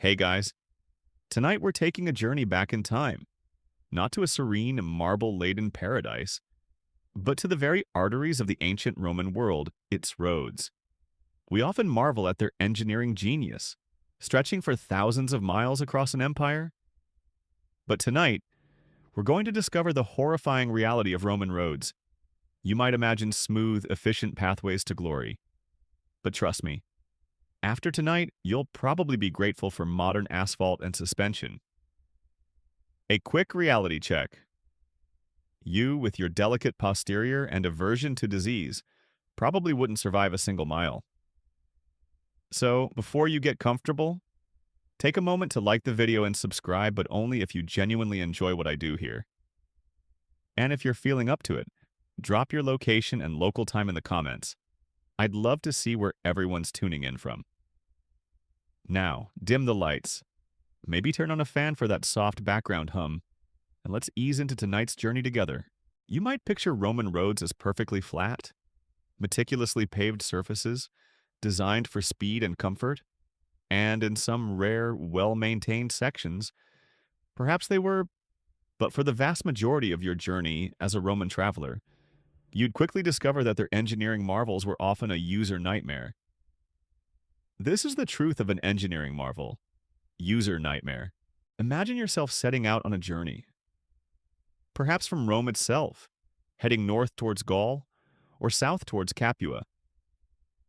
Hey guys, tonight we're taking a journey back in time, not to a serene, marble-laden paradise, but to the very arteries of the ancient Roman world, its roads. We often marvel at their engineering genius, stretching for thousands of miles across an empire. But tonight, we're going to discover the horrifying reality of Roman roads. You might imagine smooth, efficient pathways to glory. But trust me, after tonight, you'll probably be grateful for modern asphalt and suspension. A quick reality check. You, with your delicate posterior and aversion to disease, probably wouldn't survive a single mile. So, before you get comfortable, take a moment to like the video and subscribe, but only if you genuinely enjoy what I do here. And if you're feeling up to it, drop your location and local time in the comments. I'd love to see where everyone's tuning in from. Now, dim the lights. Maybe turn on a fan for that soft background hum, and let's ease into tonight's journey together. You might picture Roman roads as perfectly flat, meticulously paved surfaces, designed for speed and comfort, and in some rare, well-maintained sections, perhaps they were, but for the vast majority of your journey as a Roman traveler, you'd quickly discover that their engineering marvels were often a user nightmare. This is the truth of an engineering marvel. User nightmare. Imagine yourself setting out on a journey, perhaps from Rome itself, heading north towards Gaul, or south towards Capua.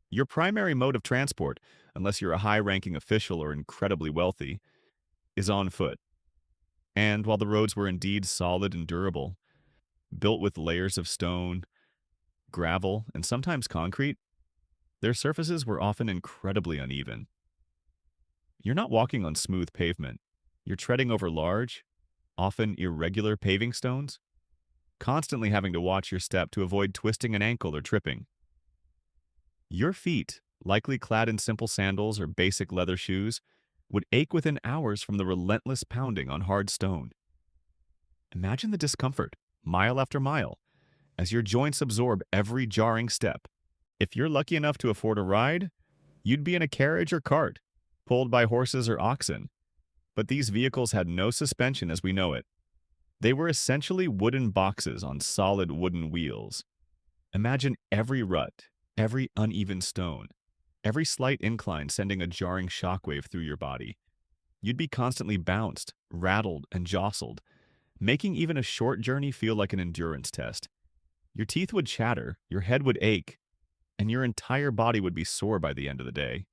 Your primary mode of transport, unless you're a high-ranking official or incredibly wealthy, is on foot. And while the roads were indeed solid and durable, built with layers of stone, gravel, and sometimes concrete, their surfaces were often incredibly uneven. You're not walking on smooth pavement. You're treading over large, often irregular paving stones, constantly having to watch your step to avoid twisting an ankle or tripping. Your feet, likely clad in simple sandals or basic leather shoes, would ache within hours from the relentless pounding on hard stone. Imagine the discomfort, mile after mile, as your joints absorb every jarring step. If you're lucky enough to afford a ride, you'd be in a carriage or cart, pulled by horses or oxen. But these vehicles had no suspension as we know it. They were essentially wooden boxes on solid wooden wheels. Imagine every rut, every uneven stone, every slight incline sending a jarring shockwave through your body. You'd be constantly bounced, rattled, and jostled, making even a short journey feel like an endurance test. Your teeth would chatter, your head would ache, and your entire body would be sore by the end of the day.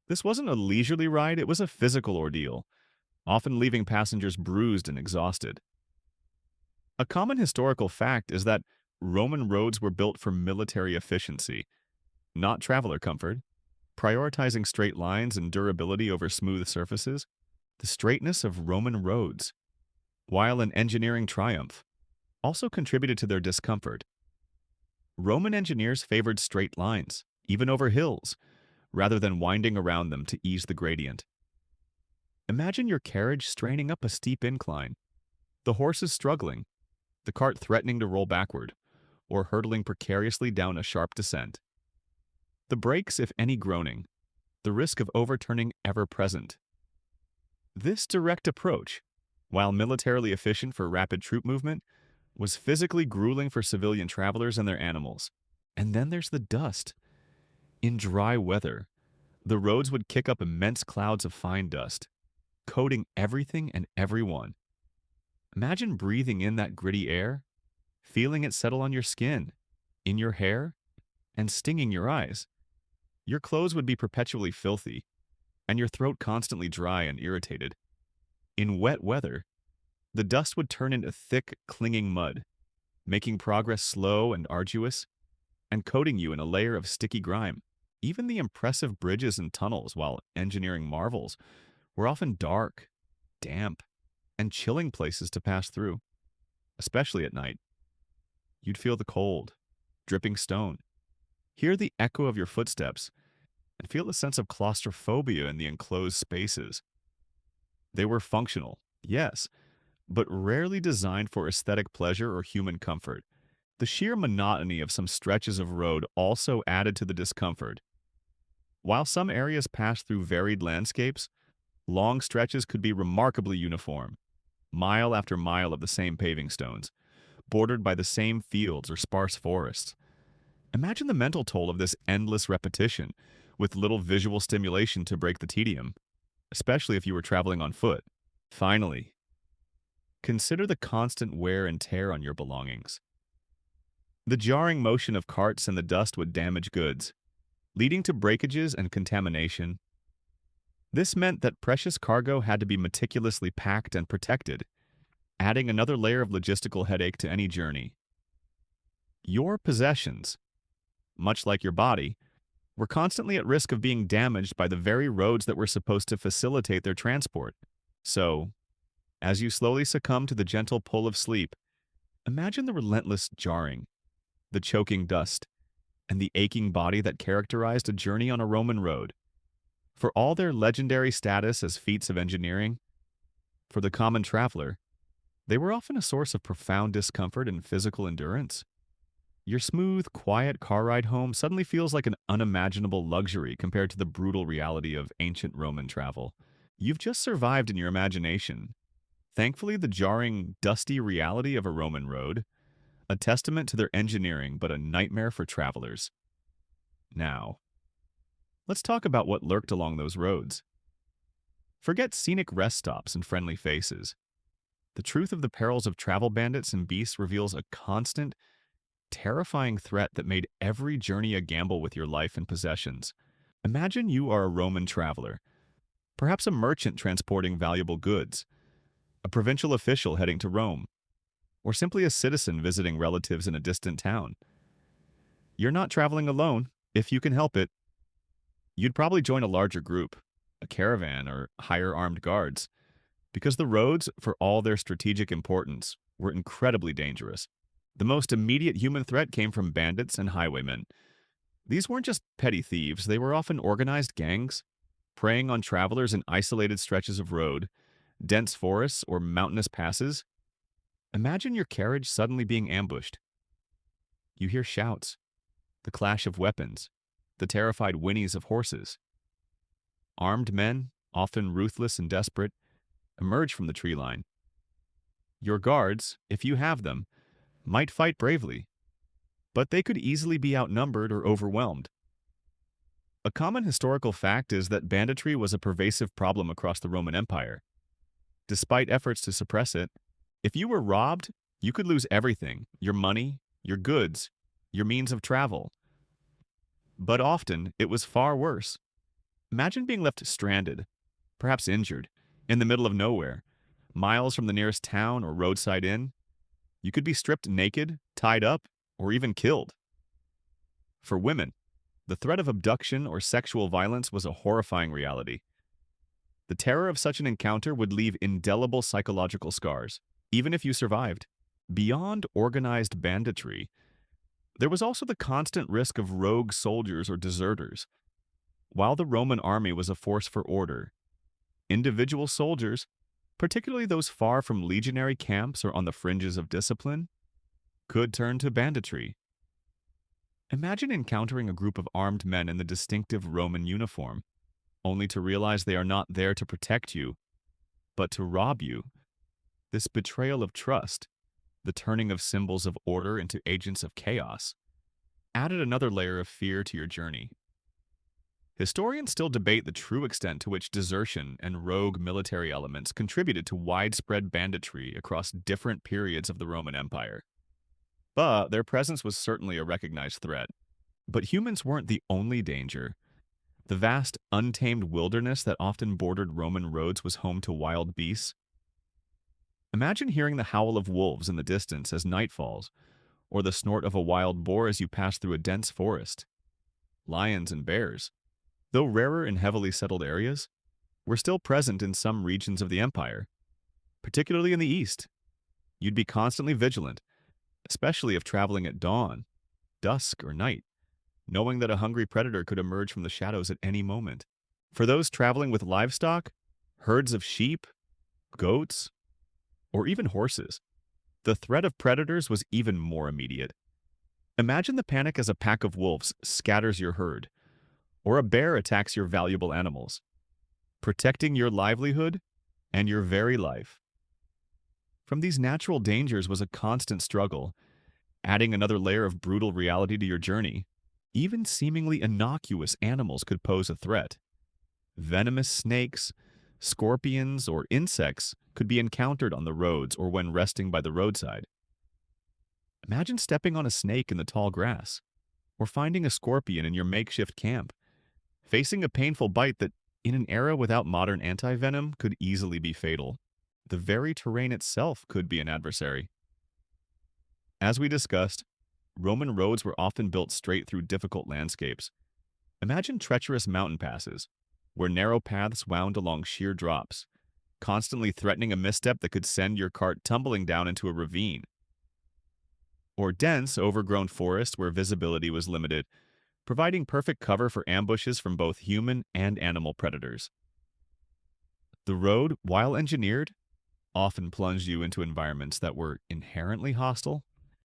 This wasn't a leisurely ride, it was a physical ordeal, often leaving passengers bruised and exhausted. A common historical fact is that Roman roads were built for military efficiency, not traveler comfort, prioritizing straight lines and durability over smooth surfaces. The straightness of Roman roads, while an engineering triumph, also contributed to their discomfort. Roman engineers favored straight lines, even over hills, rather than winding around them to ease the gradient. Imagine your carriage straining up a steep incline, the horses struggling, the cart threatening to roll backward, or hurtling precariously down a sharp descent. The brakes, if any, groaning, the risk of overturning ever present. This direct approach, while militarily efficient for rapid troop movement, was physically grueling for civilian travelers and their animals. And then there's the dust. In dry weather, the roads would kick up immense clouds of fine dust, coating everything and everyone. Imagine breathing in that gritty air, feeling it settle on your skin, in your hair, and stinging your eyes. Your clothes would be perpetually filthy, and your throat constantly dry and irritated. In wet weather, the dust would turn into thick, clinging mud, making progress slow and arduous, and coating you in a layer of sticky grime. Even the impressive bridges and tunnels, while engineering marvels, were often dark, damp, and chilling places to pass through, especially at night. You'd feel the cold, dripping stone, hear the echo of your footsteps, and feel a sense of claustrophobia in the enclosed spaces. They were functional, yes, but rarely designed for aesthetic pleasure or human comfort. The sheer monotony of some stretches of road also added to the discomfort. While some areas passed through varied landscapes, Long stretches could be remarkably uniform, mile after mile of the same paving stones, bordered by the same fields or sparse forests. Imagine the mental toll of this endless repetition, with little visual stimulation to break the tedium, especially if you were traveling on foot. Finally, consider the constant wear and tear on your belongings. The jarring motion of carts and the dust would damage goods, leading to breakages and contamination. This meant that precious cargo had to be meticulously packed and protected, adding another layer of logistical headache to any journey. Your possessions, much like your body, were constantly at risk of being damaged by the very roads that were supposed to facilitate their transport. So, as you slowly succumb to the gentle pull of sleep, imagine the relentless jarring, the choking dust, and the aching body that characterized a journey on a Roman road. For all their legendary status as feats of engineering, for the common traveler, they were often a source of profound discomfort and physical endurance. Your smooth, quiet car ride home suddenly feels like an unimaginable luxury compared to the brutal reality of ancient Roman travel. You've just survived in your imagination. Thankfully, the jarring, dusty reality of a Roman road, a testament to their engineering but a nightmare for travelers. Now, let's talk about what lurked along those roads. Forget scenic rest stops and friendly faces. The truth of the perils of travel bandits and beasts reveals a constant, terrifying threat that made every journey a gamble with your life and possessions. Imagine you are a Roman traveler, perhaps a merchant transporting valuable goods, a provincial official heading to Rome, or simply a citizen visiting relatives in a distant town. You're not traveling alone, if you can help it. You'd probably join a larger group, a caravan, or hire armed guards, because the roads, for all their strategic importance, were incredibly dangerous. The most immediate human threat came from bandits and highwaymen. These weren't just petty thieves, they were often organized gangs, preying on travelers in isolated stretches of road, dense forests, or mountainous passes. Imagine your carriage suddenly being ambushed. You hear shouts, the clash of weapons, the terrified whinnies of horses. Armed men, often ruthless and desperate, emerge from the tree line. Your guards, if you have them, might fight bravely, but they could easily be outnumbered or overwhelmed. A common historical fact is that banditry was a pervasive problem across the Roman Empire. Despite efforts to suppress it, if you were robbed, you could lose everything: your money, your goods, your means of travel. But often, it was far worse. Imagine being left stranded, perhaps injured, in the middle of nowhere, miles from the nearest town or roadside inn. You could be stripped naked, tied up, or even killed. For women, the threat of abduction or sexual violence was a horrifying reality. The terror of such an encounter would leave indelible psychological scars, even if you survived. Beyond organized banditry, there was also the constant risk of rogue soldiers or deserters. While the Roman army was a force for order, individual soldiers, particularly those far from legionary camps or on the fringes of discipline, could turn to banditry. Imagine encountering a group of armed men in the distinctive Roman uniform, only to realize they are not there to protect you, but to rob you. This betrayal of trust, the turning of symbols of order into agents of chaos, added another layer of fear to your journey. Historians still debate the true extent to which desertion and rogue military elements contributed to widespread banditry across different periods of the Roman Empire. But their presence was certainly a recognized threat. But humans weren't the only danger. The vast, untamed wilderness that often bordered Roman roads was home to wild beasts. Imagine hearing the howl of wolves in the distance as night falls, or the snort of a wild boar as you pass through a dense forest. Lions and bears, though rarer in heavily settled areas, were still present in some regions of the empire, particularly in the east. You'd be constantly vigilant, especially if traveling at dawn, dusk, or night, knowing that a hungry predator could emerge from the shadows at any moment. For those traveling with livestock, herds of sheep, goats, or even horses, the threat of predators was even more immediate. Imagine the panic as a pack of wolves scatters your herd, or a bear attacks your valuable animals. protecting your livelihood and your very life. From these natural dangers was a constant struggle, adding another layer of brutal reality to your journey. Even seemingly innocuous animals could pose a threat. Venomous snakes, scorpions, or insects could be encountered on the roads or when resting by the roadside. Imagine stepping on a snake in the tall grass, or finding a scorpion in your makeshift camp, facing a painful bite that, in an era without modern antivenom, could easily be fatal. The very terrain itself could be an adversary. As we discussed, Roman roads were often built straight through difficult landscapes. Imagine treacherous mountain passes, where narrow paths wound along sheer drops, constantly threatening a misstep that could send your cart tumbling down into a ravine. Or dense, overgrown forest where visibility was limited, providing perfect cover for ambushes from both human and animal predators. The road, while engineered, often plunged you into environments that were inherently hostile.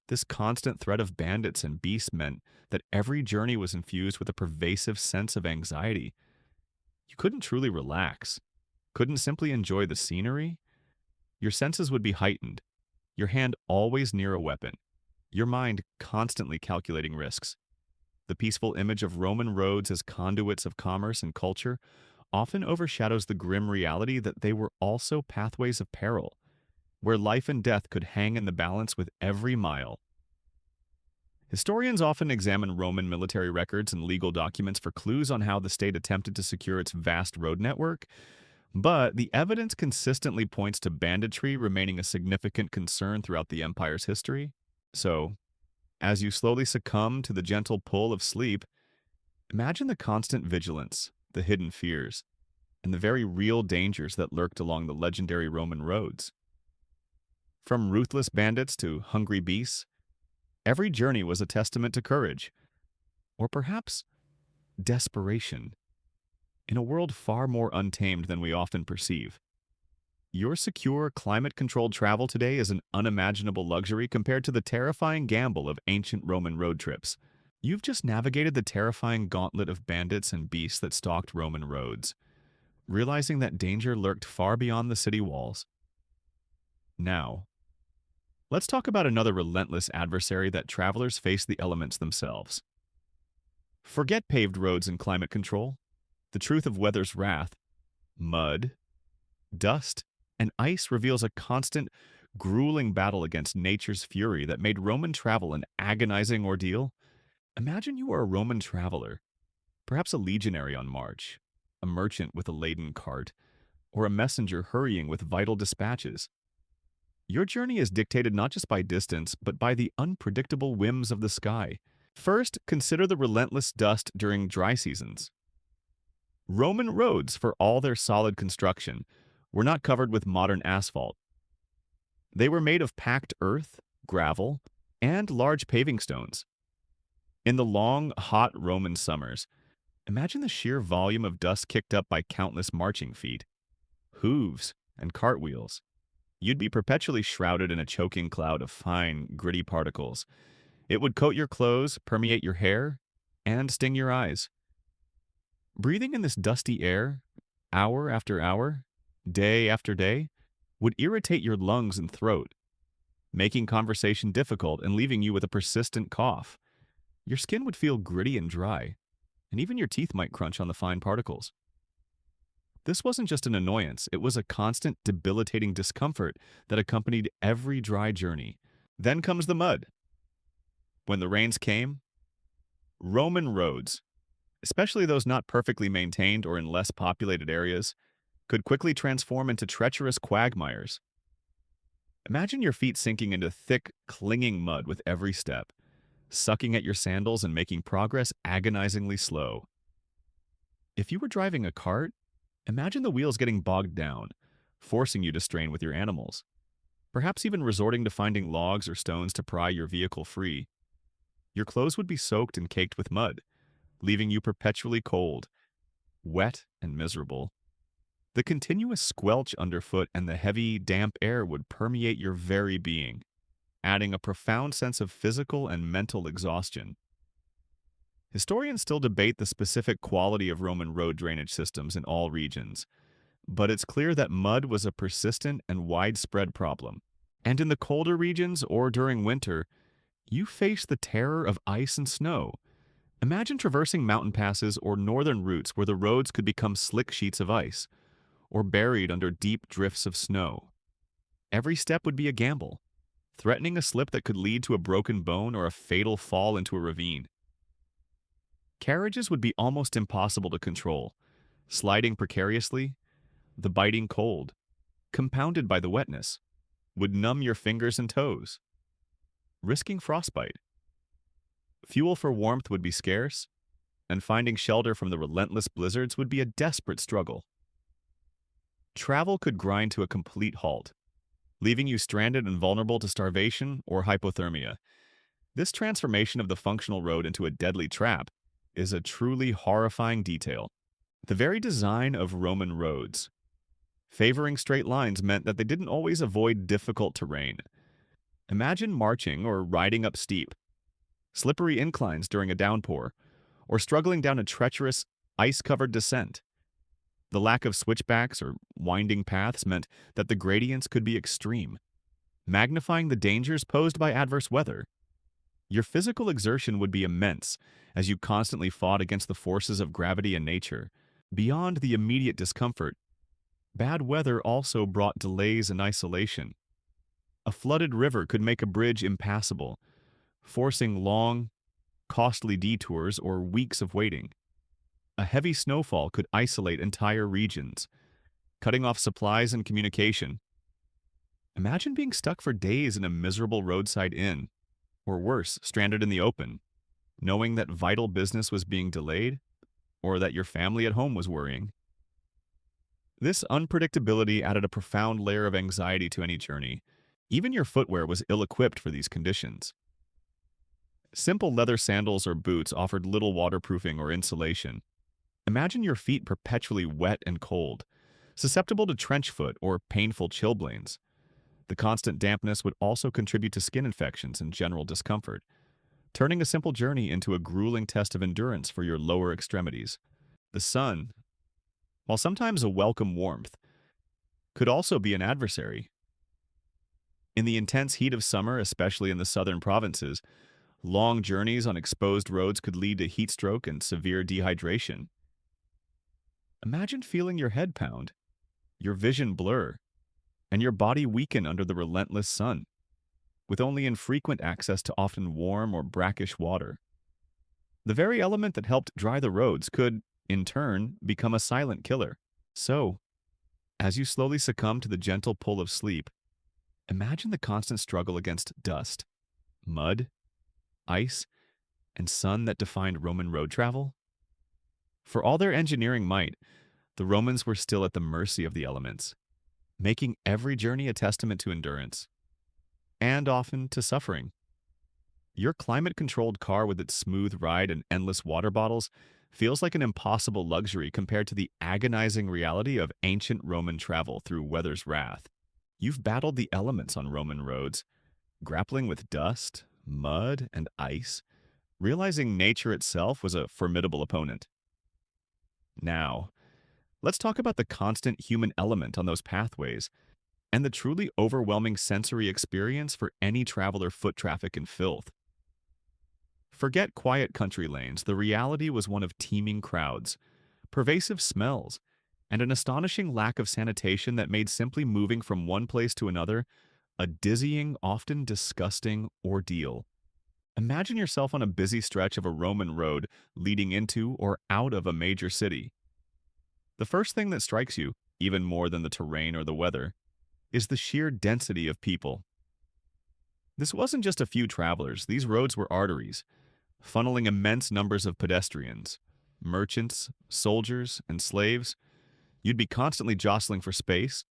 This constant threat of bandits and beasts meant that every journey was infused with a pervasive sense of anxiety. You couldn't truly relax, couldn't simply enjoy the scenery. Your senses would be heightened, your hand always near a weapon, your mind constantly calculating risks. The peaceful image of Roman roads as conduits of commerce and culture often overshadows the grim reality that they were also pathways of peril, where life and death could hang in the balance with every mile. Historians often examine Roman military records and legal documents for clues on how the state attempted to secure its vast road network, but the evidence consistently points to banditry remaining a significant concern throughout the empire's history. So, as you slowly succumb to the gentle pull of sleep, imagine the constant vigilance, the hidden fears, and the very real dangers that lurked along the legendary Roman roads. From ruthless bandits to hungry beasts, every journey was a testament to courage, or perhaps desperation, in a world far more untamed than we often perceive. Your secure, climate-controlled travel today is an unimaginable luxury compared to the terrifying gamble of ancient Roman road trips. You've just navigated the terrifying gauntlet of bandits and beasts that stalked Roman roads, realizing that danger lurked far beyond the city walls. Now, let's talk about another relentless adversary that travelers face: the elements themselves. Forget paved roads and climate control. The truth of weather's wrath, mud, dust, and ice reveals a constant, grueling battle against nature's fury that made Roman travel an agonizing ordeal. Imagine you are a Roman traveler, perhaps a legionary on march, a merchant with a laden cart, or a messenger hurrying with vital dispatches. Your journey is dictated not just by distance, but by the unpredictable whims of the sky. First, consider the relentless dust during dry seasons. Roman roads, for all their solid construction, were not covered with modern asphalt. They were made of packed earth, gravel, and large paving stones. In the long, hot Roman summers, imagine the sheer volume of dust kicked up by countless marching feet, hooves, and cartwheels. You'd be perpetually shrouded in a choking cloud of fine, gritty particles. It would coat your clothes, permeate your hair, and sting your eyes. Breathing in this dusty air, hour after hour, day after day, would irritate your lungs and throat, making conversation difficult and leaving you with a persistent cough. Your skin would feel gritty and dry, and even your teeth might crunch on the fine particles. This wasn't just an annoyance, it was a constant, debilitating discomfort that accompanied every dry journey. Then comes the mud. When the rains came, Roman roads, especially those not perfectly maintained or in less populated areas, could quickly transform into treacherous quagmires. Imagine your feet sinking into thick, clinging mud with every step, sucking at your sandals and making progress agonizingly slow. If you were driving a cart, imagine the wheels getting bogged down, forcing you to strain with your animals, perhaps even resorting to finding logs or stones to pry your vehicle free. Your clothes would be soaked and caked with mud, leaving you perpetually cold, wet, and miserable. The continuous squelch underfoot and the heavy, damp air would permeate your very being, adding a profound sense of physical and mental exhaustion. Historians still debate the specific quality of Roman road drainage systems in all regions, but it's clear that mud was a persistent and widespread problem. And in the colder regions or during winter, you face the terror of ice and snow. Imagine traversing mountain passes or northern routes where the roads could become slick sheets of ice, or buried under deep drifts of snow. Every step would be a gamble, threatening a slip that could lead to a broken bone or a fatal fall into a ravine. Carriages would be almost impossible to control, sliding precariously. The biting cold, compounded by the wetness, would numb your fingers and toes, risking frostbite. Fuel for warmth would be scarce, and finding shelter from the relentless blizzards would be a desperate struggle. Travel could grind to a complete halt, leaving you stranded and vulnerable to starvation or hypothermia. This transformation of the functional road into a deadly trap is a truly horrifying detail. The very design of Roman roads, favoring straight lines, meant that they didn't always avoid difficult terrain. Imagine marching or riding up steep, slippery inclines during a downpour, or struggling down a treacherous, ice-covered descent. The lack of switchbacks or winding paths meant that the gradients could be extreme, magnifying the dangers posed by adverse weather. Your physical exertion would be immense as you constantly fought against the forces of gravity and nature. Beyond the immediate discomfort, bad weather also brought delays and isolation. A flooded river could make a bridge impassable, forcing long, costly detours or weeks of waiting. A heavy snowfall could isolate entire regions, cutting off supplies and communication. Imagine being stuck for days in a miserable roadside inn, or worse, stranded in the open, knowing that vital business was being delayed, or that your family at home was worrying. This unpredictability added a profound layer of anxiety to any journey. Even your footwear was ill-equipped for these conditions. Simple leather sandals or boots offered little waterproofing or insulation. Imagine your feet perpetually wet and cold, susceptible to trench foot or painful chilblains. The constant dampness would also contribute to skin infections and general discomfort, turning a simple journey into a grueling test of endurance for your lower extremities. The sun, while sometimes a welcome warmth, could also be an adversary. In the intense heat of summer, especially in the southern provinces, long journeys on exposed roads could lead to heat stroke and severe dehydration. Imagine feeling your head pound, your vision blur, and your body weaken under the relentless sun, with only infrequent access to often warm or brackish water. The very element that helped dry the roads could, in turn, become a silent killer. So, as you slowly succumb to the gentle pull of sleep, imagine the constant struggle against dust, mud, ice, and sun that defined Roman road travel. For all their engineering might, the Romans were still at the mercy of the elements, making every journey a testament to endurance, and often to suffering. Your climate-controlled car with its smooth ride and endless water bottles feels like an impossible luxury compared to the agonizing reality of ancient Roman travel through weather's wrath. You've battled the elements on Roman roads, grappling with dust, mud, and ice, realizing nature itself was a formidable opponent. Now, let's talk about the constant human element on those pathways and the truly overwhelming sensory experience for any traveler foot traffic and filth. Forget quiet country lanes, the reality was one of teeming crowds, pervasive smells, and an astonishing lack of sanitation that made simply moving from one place to another a dizzying, often disgusting ordeal. Imagine yourself on a busy stretch of a Roman road leading into or out of a major city. The first thing that strikes you, even more than the terrain or the weather, is the sheer density of people. This wasn't just a few travelers, these roads were arteries, funneling immense numbers of pedestrians, merchants, soldiers, and slaves. You'd be constantly jostling for space,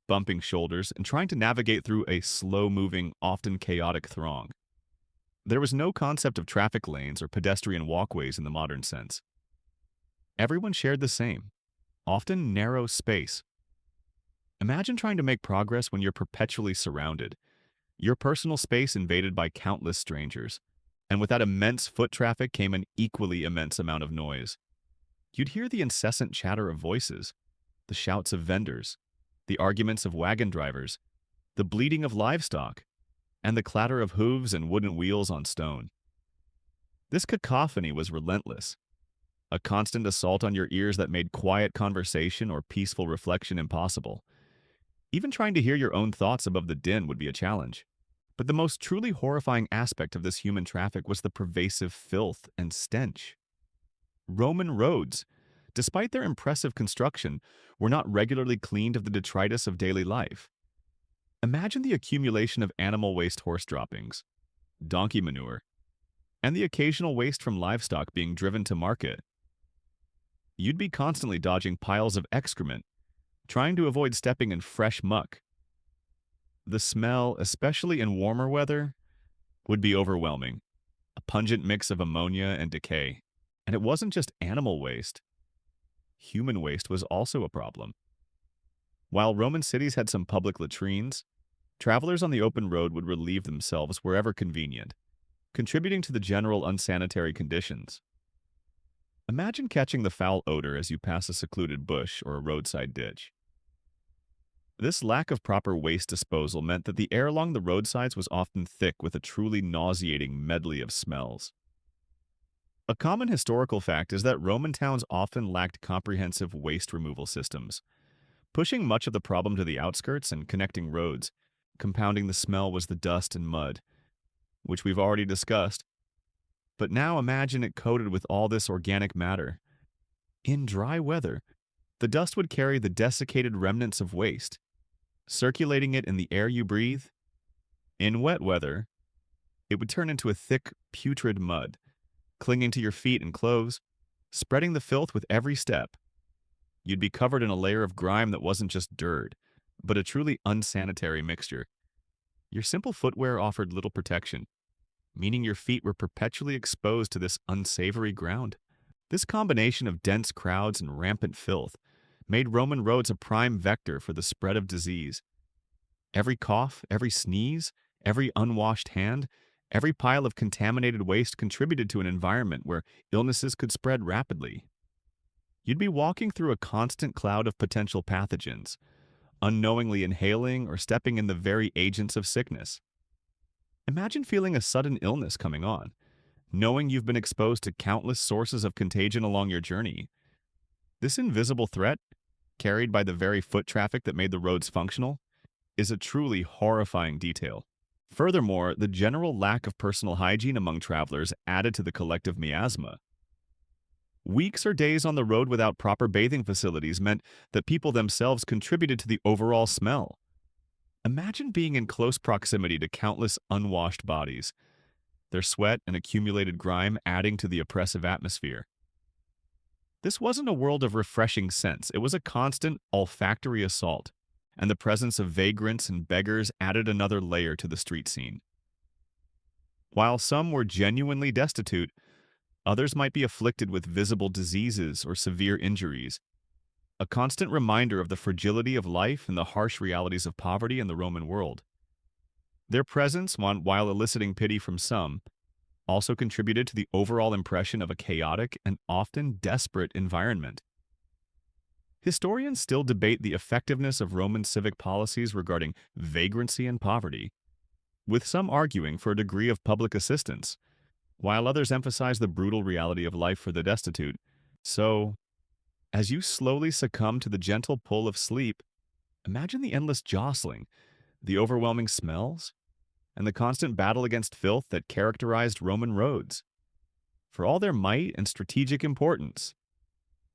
bumping shoulders, and trying to navigate through a slow-moving, often chaotic throng. There was no concept of traffic lanes or pedestrian walkways in the modern sense. Everyone shared the same, often narrow space. Imagine trying to make progress when you're perpetually surrounded, your personal space invaded by countless strangers. And with that immense foot traffic came an equally immense amount of noise. You'd hear the incessant chatter of voices, the shouts of vendors, the arguments of wagon drivers, the bleating of livestock, and the clatter of hooves and wooden wheels on stone. This cacophony was relentless, a constant assault on your ears that made quiet conversation or peaceful reflection impossible. Even trying to hear your own thoughts above the din would be a challenge. But the most truly horrifying aspect of this human traffic was the pervasive filth and stench. Roman roads, despite their impressive construction, were not regularly cleaned of the detritus of daily life. Imagine the accumulation of animal waste, horse droppings, donkey manure, and the occasional waste from livestock being driven to market. You'd be constantly dodging piles of excrement, trying to avoid stepping in fresh muck. The smell, especially in warmer weather, would be overwhelming, a pungent mix of ammonia and decay. And it wasn't just animal waste. Human waste was also a problem. While Roman cities had some public latrines, travelers on the open road would relieve themselves wherever convenient, contributing to the general unsanitary conditions. Imagine catching the foul odor as you pass a secluded bush or a roadside ditch. This lack of proper waste disposal meant that the air along the roadsides was often thick with a truly nauseating medley of smells. A common historical fact is that Roman towns often lacked comprehensive waste removal systems, pushing much of the problem to the outskirts and connecting roads. Compounding the smell was the dust and mud, which we've already discussed. But now imagine it coated with all this organic matter. In dry weather, the dust would carry the desiccated remnants of waste, circulating it in the air you breathe. In wet weather, it would turn into a thick, putrid mud, clinging to your feet and clothes, spreading the filth with every step. You'd be covered in a layer of grime that wasn't just dirt, but a truly unsanitary mixture. Your simple footwear offered little protection, meaning your feet were perpetually exposed to this unsavory ground. This combination of dense crowds and rampant filth made Roman roads a prime vector for the spread of disease. Every cough, every sneeze, every unwashed hand, every pile of contaminated waste contributed to an environment where illnesses could spread rapidly. You'd be walking through a constant cloud of potential pathogens, unknowingly inhaling or stepping in the very agents of sickness. Imagine feeling a sudden illness coming on, knowing you've been exposed to countless sources of contagion along your journey. This invisible threat, carried by the very foot traffic that made the roads functional, is a truly horrifying detail. Furthermore, the general lack of personal hygiene among travelers added to the collective miasma. Weeks or days on the road without proper bathing facilities meant that people themselves contributed to the overall smell. Imagine being in close proximity to countless unwashed bodies, their sweat and accumulated grime adding to the oppressive atmosphere. This wasn't a world of refreshing scents, it was a constant olfactory assault, and the presence of vagrants and beggars added another layer to the street scene. While some were genuinely destitute, others might be afflicted with visible diseases or severe injuries, a constant reminder of the fragility of life and the harsh realities of poverty in the Roman world. Their presence, while eliciting pity from some, also contributed to the overall impression of a chaotic and often desperate environment. Historians still debate the effectiveness of Roman civic policies regarding vagrancy and poverty, with some arguing for a degree of public assistance, while others emphasize the brutal reality of life for the destitute. So, as you slowly succumb to the gentle pull of sleep, imagine the endless jostling, the overwhelming smells, and the constant battle against filth that characterized Roman roads. For all their might and strategic importance,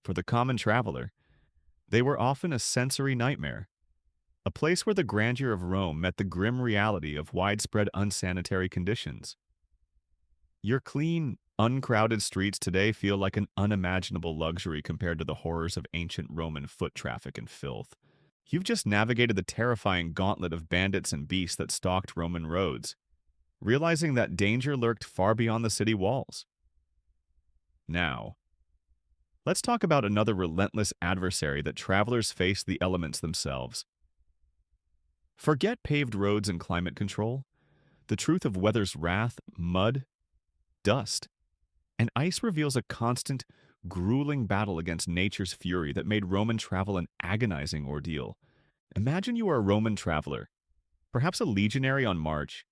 for the common traveler, they were often a sensory nightmare, a place where the grandeur of Rome met the grim reality of widespread unsanitary conditions. Your clean, uncrowded streets today feel like an unimaginable luxury compared to the horrors of ancient Roman foot traffic and filth. You've just navigated the terrifying gauntlet of bandits and beasts that stalked Roman roads, realizing that danger lurked far beyond the city walls. Now, let's talk about another relentless adversary that travelers face: the elements themselves. Forget paved roads and climate control. The truth of weather's wrath, mud, dust. And ice reveals a constant, grueling battle against nature's fury that made Roman travel an agonizing ordeal. Imagine you are a Roman traveler, perhaps a legionary on march,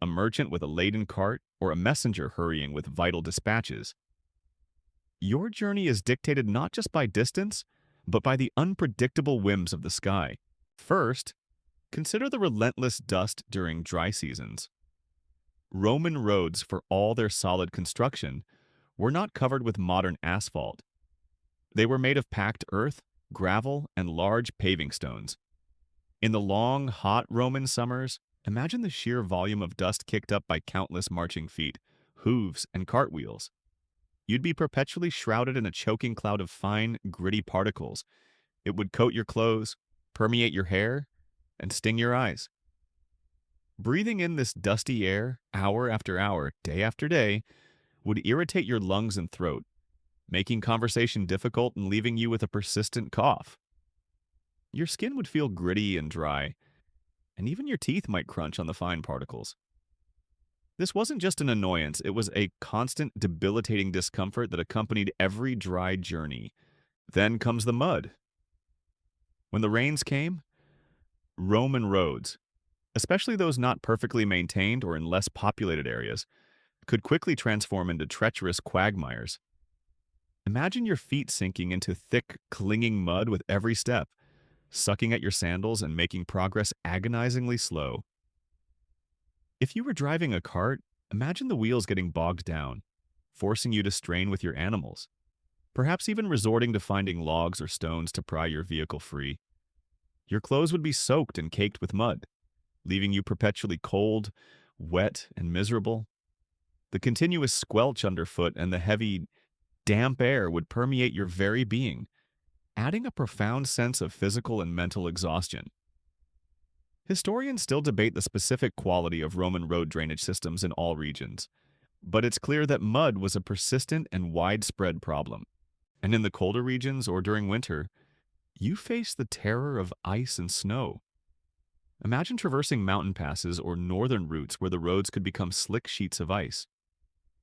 a merchant with a laden cart, or a messenger hurrying with vital dispatches. Your journey is dictated not just by distance, but by the unpredictable whims of the sky. First, consider the relentless dust during dry seasons. Roman roads, for all their solid construction, were not covered with modern asphalt. They were made of packed earth, gravel, and large paving stones. In the long, hot Roman summers, imagine the sheer volume of dust kicked up by countless marching feet, hooves, and cartwheels. You'd be perpetually shrouded in a choking cloud of fine, gritty particles. It would coat your clothes, permeate your hair, and sting your eyes. Breathing in this dusty air, hour after hour, day after day, would irritate your lungs and throat, making conversation difficult and leaving you with a persistent cough. Your skin would feel gritty and dry, and even your teeth might crunch on the fine particles. This wasn't just an annoyance, it was a constant, debilitating discomfort that accompanied every dry journey. Then comes the mud. When the rains came, Roman roads, especially those not perfectly maintained or in less populated areas, could quickly transform into treacherous quagmires. Imagine your feet sinking into thick, clinging mud with every step, sucking at your sandals and making progress agonizingly slow. If you were driving a cart, imagine the wheels getting bogged down, forcing you to strain with your animals, perhaps even resorting to finding logs or stones to pry your vehicle free. Your clothes would be soaked and caked with mud, leaving you perpetually cold, wet, and miserable. The continuous squelch underfoot and the heavy, damp air would permeate your very being, adding a profound sense of physical and mental exhaustion. Historians still debate the specific quality of Roman road drainage systems in all regions, but it's clear that mud was a persistent and widespread problem. And in the colder regions or during winter, you face the terror of ice and snow. Imagine traversing mountain passes or northern routes where the roads could become slick sheets of ice,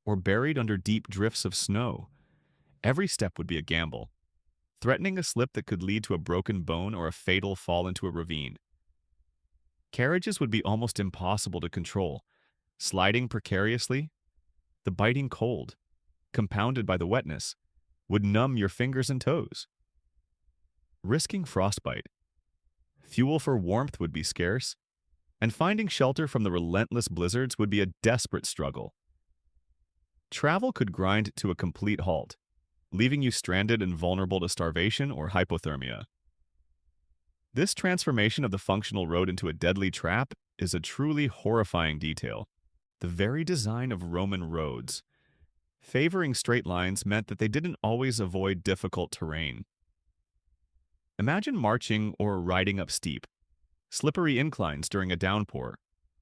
or buried under deep drifts of snow. Every step would be a gamble, threatening a slip that could lead to a broken bone or a fatal fall into a ravine. Carriages would be almost impossible to control, sliding precariously. The biting cold, compounded by the wetness, would numb your fingers and toes. Risking frostbite. Fuel for warmth would be scarce, and finding shelter from the relentless blizzards would be a desperate struggle. Travel could grind to a complete halt, leaving you stranded and vulnerable to starvation or hypothermia. This transformation of the functional road into a deadly trap is a truly horrifying detail. The very design of Roman roads, favoring straight lines, meant that they didn't always avoid difficult terrain. Imagine marching or riding up steep, slippery inclines during a downpour,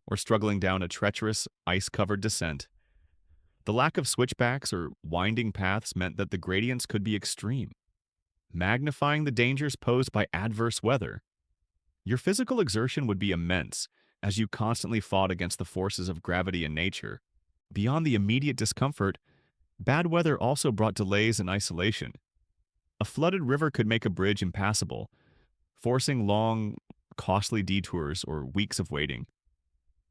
or struggling down a treacherous, ice-covered descent. The lack of switchbacks or winding paths meant that the gradients could be extreme, magnifying the dangers posed by adverse weather. Your physical exertion would be immense as you constantly fought against the forces of gravity and nature. Beyond the immediate discomfort, bad weather also brought delays and isolation. A flooded river could make a bridge impassable, forcing long, costly detours or weeks of waiting.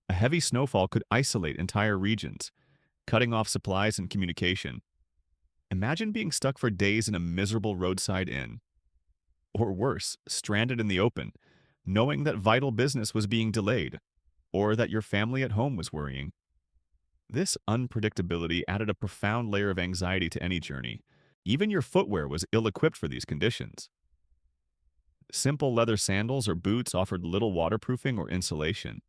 A heavy snowfall could isolate entire regions, cutting off supplies and communication. Imagine being stuck for days in a miserable roadside inn. Or worse, stranded in the open, knowing that vital business was being delayed, or that your family at home was worrying. This unpredictability added a profound layer of anxiety to any journey. Even your footwear was ill-equipped for these conditions. Simple leather sandals or boots offered little waterproofing or insulation.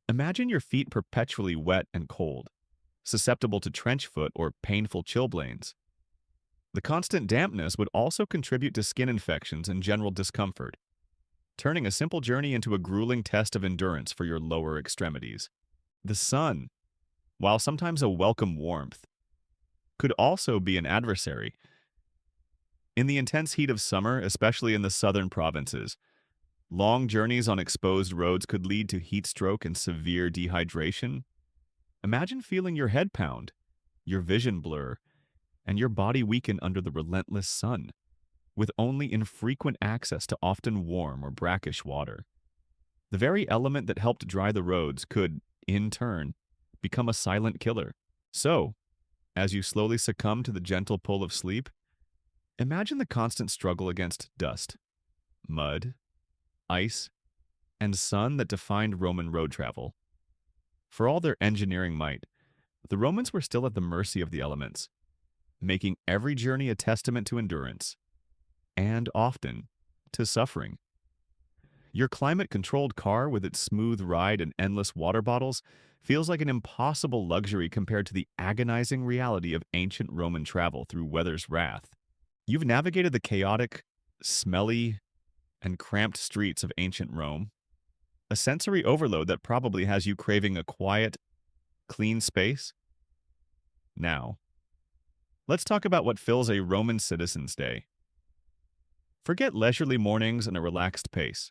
Imagine your feet perpetually wet and cold, susceptible to trench foot or painful chilblains. The constant dampness would also contribute to skin infections and general discomfort, turning a simple journey into a grueling test of endurance for your lower extremities. The sun, while sometimes a welcome warmth, could also be an adversary. In the intense heat of summer, especially in the southern provinces, long journeys on exposed roads could lead to heat stroke and severe dehydration. Imagine feeling your head pound, your vision blur, and your body weaken under the relentless sun, with only infrequent access to often warm or brackish water. The very element that helped dry the roads could, in turn, become a silent killer. So, as you slowly succumb to the gentle pull of sleep, imagine the constant struggle against dust, mud, ice, and sun that defined Roman road travel. For all their engineering might, the Romans were still at the mercy of the elements, making every journey a testament to endurance, and often to suffering. Your climate-controlled car with its smooth ride and endless water bottles feels like an impossible luxury compared to the agonizing reality of ancient Roman travel through weather's wrath. You've navigated the chaotic, smelly, and cramped streets of ancient Rome, a sensory overload that probably has you craving a quiet, clean space. Now, let's talk about what fills a Roman citizen's day. Forget leisurely mornings and a relaxed pace.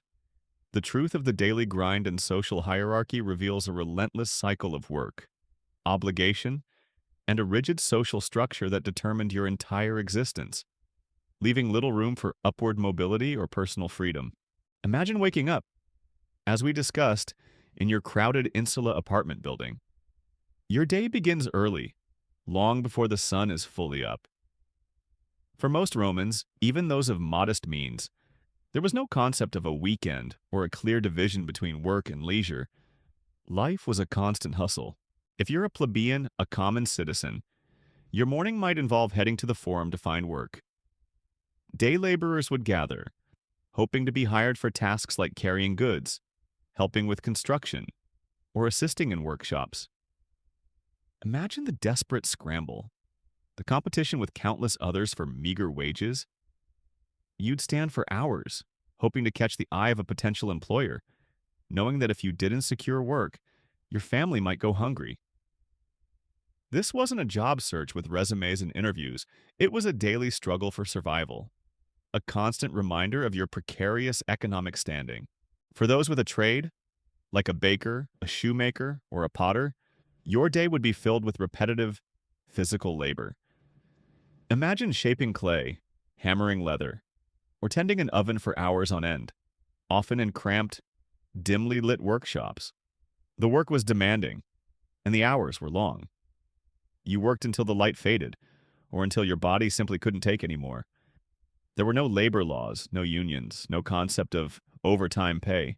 The truth of the daily grind and social hierarchy reveals a relentless cycle of work, obligation, and a rigid social structure that determined your entire existence, leaving little room for upward mobility or personal freedom. Imagine waking up, as we discussed, in your crowded insula apartment building. Your day begins early, long before the sun is fully up. For most Romans, even those of modest means, there was no concept of a weekend or a clear division between work and leisure. Life was a constant hustle. If you're a plebeian, a common citizen, your morning might involve heading to the forum to find work. Day laborers would gather, hoping to be hired for tasks like carrying goods, helping with construction, or assisting in workshops. Imagine the desperate scramble, the competition with countless others for meager wages. You'd stand for hours, hoping to catch the eye of a potential employer, knowing that if you didn't secure work, your family might go hungry. This wasn't a job search with resumes and interviews. It was a daily struggle for survival, a constant reminder of your precarious economic standing. For those with a trade, like a baker, a shoemaker, or a potter, your day would be filled with repetitive, physical labor. Imagine shaping clay, hammering leather, or tending an oven for hours on end, often in cramped, dimly lit workshops. The work was demanding, and the hours were long. You worked until the light faded, or until your body simply couldn't take anymore. There were no labor laws, no unions, no concept of overtime pay.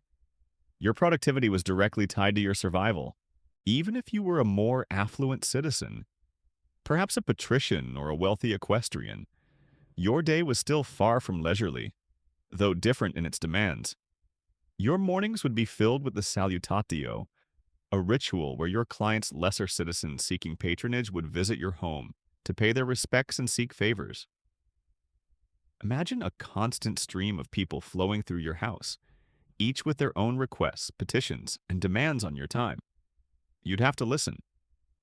Your productivity was directly tied to your survival, even if you were a more affluent citizen, perhaps a patrician or a wealthy equestrian. Your day was still far from leisurely, though different in its demands. Your mornings would be filled with the salutatio, a ritual where your clients' lesser citizens seeking patronage would visit your home to pay their respects and seek favors. Imagine a constant stream of people flowing through your house, each with their own requests, petitions, and demands on your time. You'd have to listen,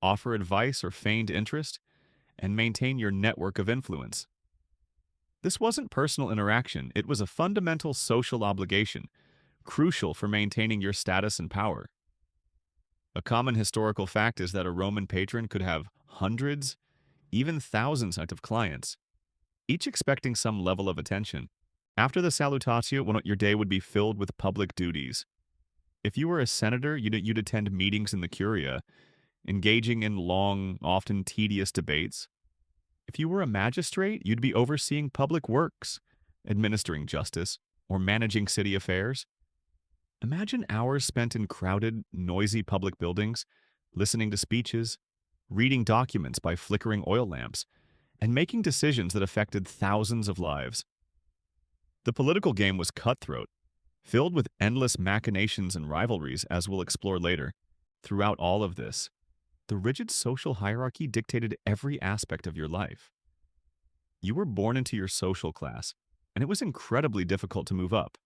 offer advice or feigned interest, and maintain your network of influence. This wasn't personal interaction, it was a fundamental social obligation, crucial for maintaining your status and power. A common historical fact is that a Roman patron could have hundreds, even thousands of clients, each expecting some level of attention. After the salutatio, your day would be filled with public duties. If you were a senator, you'd attend meetings in the curia, engaging in long, often tedious debates. If you were a magistrate, you'd be overseeing public works, administering justice, or managing city affairs. Imagine hours spent in crowded, noisy public buildings, listening to speeches, reading documents by flickering oil lamps, and making decisions that affected thousands of lives. The political game was cutthroat, filled with endless machinations and rivalries, as we'll explore later. Throughout all of this, the rigid social hierarchy dictated every aspect of your life. You were born into your social class, and it was incredibly difficult to move up.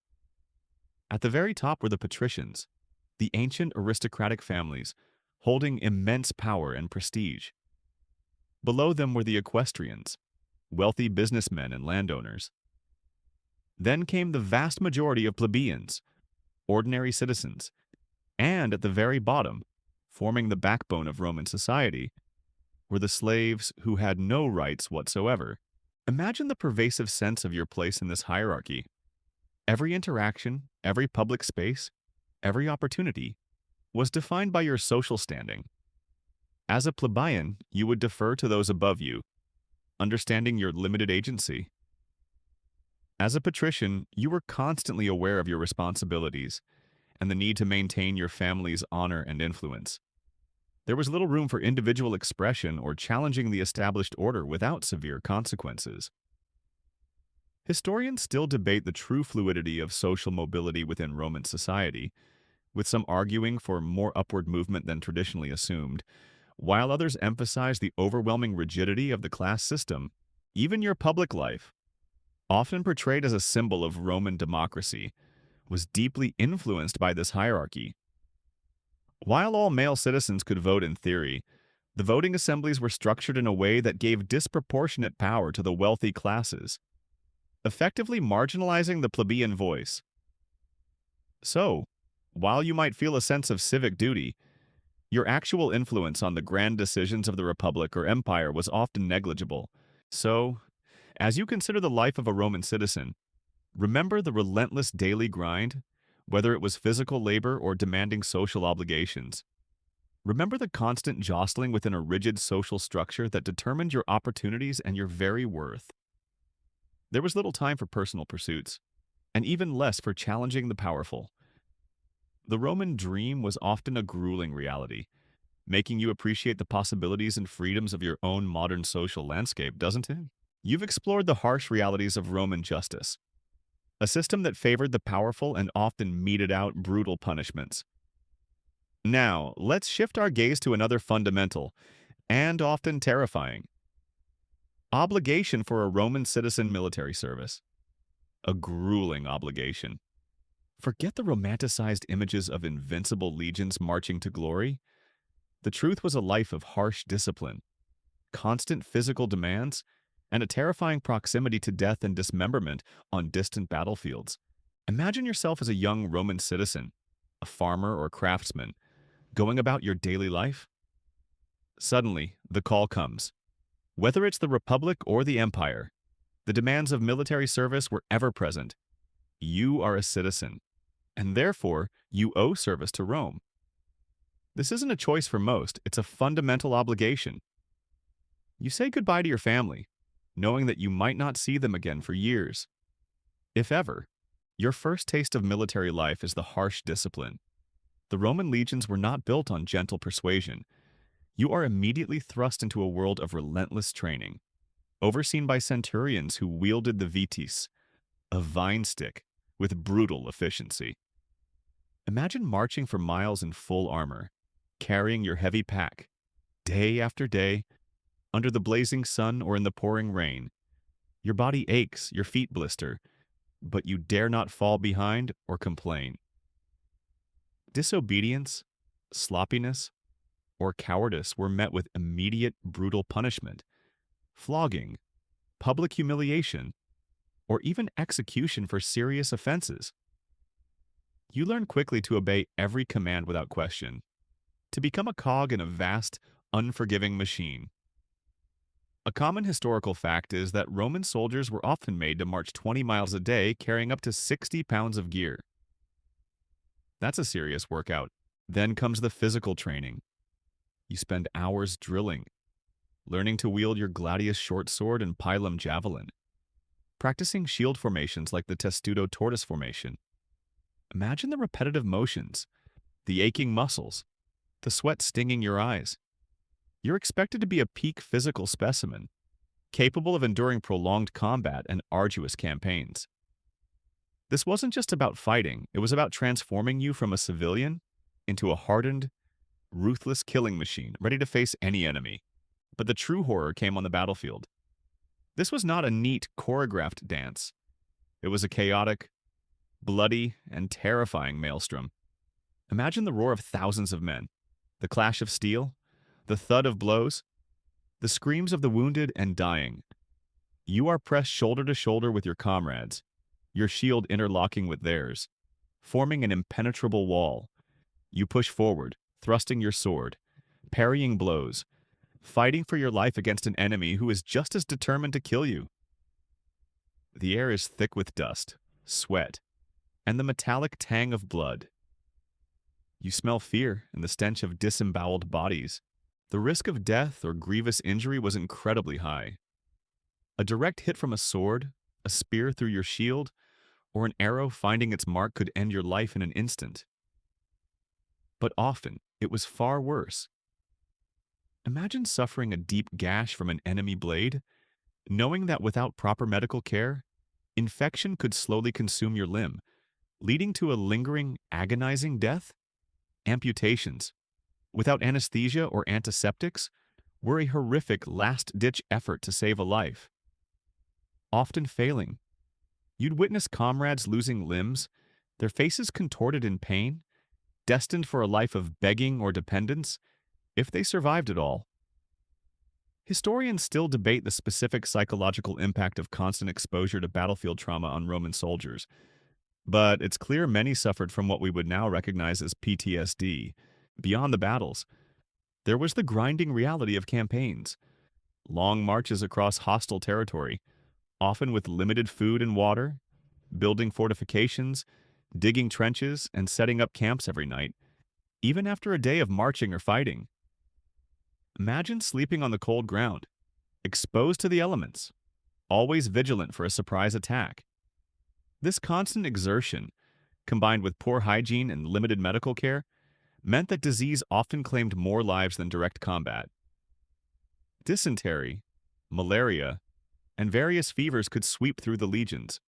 At the very top were the patricians, the ancient aristocratic families, holding immense power and prestige. Below them were the equestrians, wealthy businessmen and landowners. Then came the vast majority of plebeians, ordinary citizens, and at the very bottom, forming the backbone of Roman society, were the slaves who had no rights whatsoever. Imagine the pervasive sense of your place in this hierarchy. Every interaction, every public space, every opportunity was defined by your social standing. As a plebeian, you would defer to those above you, understanding your limited agency. As a patrician, you were constantly aware of your responsibilities and the need to maintain your family's honor and influence. There was little room for individual expression or challenging the established order without severe consequences. Historians still debate the true fluidity of social mobility within Roman society, with some arguing for more upward movement than traditionally assumed, while others emphasize the overwhelming rigidity of the class system. Even your public life, often portrayed as a symbol of Roman democracy, was deeply influenced by this hierarchy. While all male citizens could vote in theory, the voting assemblies were structured in a way that gave disproportionate power to the wealthy classes, effectively marginalizing the plebeian voice. So, while you might feel a sense of civic duty, your actual influence on the grand decisions of the republic or empire was often negligible. So, as you consider the life of a Roman citizen, remember the relentless daily grind, whether it was physical labor or demanding social obligations. Remember the constant jostling within a rigid social structure that determined your opportunities and your very worth. There was little time for personal pursuits, and even less for challenging the powerful. The Roman dream was often a grueling reality, making you appreciate the possibilities and freedoms of your own modern social landscape, doesn't it? You've explored the harsh realities of Roman justice, a system that favored the powerful and often meted out brutal punishments. Now, let's shift our gaze to another fundamental, and often terrifying, obligation for a Roman citizen military service. A grueling obligation. Forget the romanticized images of invincible legions marching to glory. The truth was a life of harsh discipline, constant physical demands, and a terrifying proximity to death and dismemberment on distant battlefields. Imagine yourself as a young Roman citizen, a farmer or craftsman, going about your daily life. Suddenly, the call comes. Whether it's the Republic or the Empire, the demands of military service were ever present. You are a citizen, and therefore you owe service to Rome. This isn't a choice for most, it's a fundamental obligation. You say goodbye to your family, knowing that you might not see them again for years. If ever, your first taste of military life is the harsh discipline. The Roman legions were not built on gentle persuasion. You are immediately thrust into a world of relentless training, overseen by centurions who wielded the vitis, a vine stick, with brutal efficiency. Imagine marching for miles in full armor, carrying your heavy pack, day after day, under the blazing sun or in the pouring rain. Your body aches, your feet blister, but you dare not fall behind or complain. Disobedience, sloppiness, or cowardice were met with immediate brutal punishment, flogging, public humiliation, or even execution for serious offenses. You learn quickly to obey every command without question, to become a cog in a vast, unforgiving machine. A common historical fact is that Roman soldiers were often made to march 20 miles a day carrying up to 60 pounds of gear. That's a serious workout. Then comes the physical training. You spend hours drilling, learning to wield your gladius short sword and pilum javelin, practicing shield formations like the testudo tortoise formation. Imagine the repetitive motions, the aching muscles, the sweat stinging your eyes. You're expected to be a peak physical specimen, capable of enduring prolonged combat and arduous campaigns. This wasn't just about fighting, it was about transforming you from a civilian into a hardened, ruthless killing machine ready to face any enemy. But the true horror came on the battlefield. This was not a neat, choreographed dance. It was a chaotic, bloody, and terrifying maelstrom. Imagine the roar of thousands of men, the clash of steel, the thud of blows, the screams of the wounded and dying. You are pressed shoulder to shoulder with your comrades, your shield interlocking with theirs, forming an impenetrable wall. You push forward, thrusting your sword, parrying blows, fighting for your life against an enemy who is just as determined to kill you. The air is thick with dust, sweat, and the metallic tang of blood. You smell fear and the stench of disemboweled bodies. The risk of death or grievous injury was incredibly high. A direct hit from a sword, a spear through your shield, or an arrow finding its mark could end your life in an instant. But often, it was far worse. Imagine suffering a deep gash from an enemy blade, knowing that without proper medical care, infection could slowly consume your limb, leading to a lingering, agonizing death. Amputations, without anesthesia or antiseptics, were a horrific last-ditch effort to save a life. Often failing, you'd witness comrades losing limbs, their faces contorted in pain, destined for a life of begging or dependence, if they survived at all. Historians still debate the specific psychological impact of constant exposure to battlefield trauma on Roman soldiers, but it's clear many suffered from what we would now recognize as PTSD. Beyond the battles, there was the grinding reality of campaigns, long marches across hostile territory, often with limited food and water, building fortifications, digging trenches, and setting up camps every night, even after a day of marching or fighting. Imagine sleeping on the cold ground, exposed to the elements, always vigilant for a surprise attack. This constant exertion, combined with poor hygiene and limited medical care, meant that disease often claimed more lives than direct combat. Dysentery, malaria, and various fevers could sweep through the legions,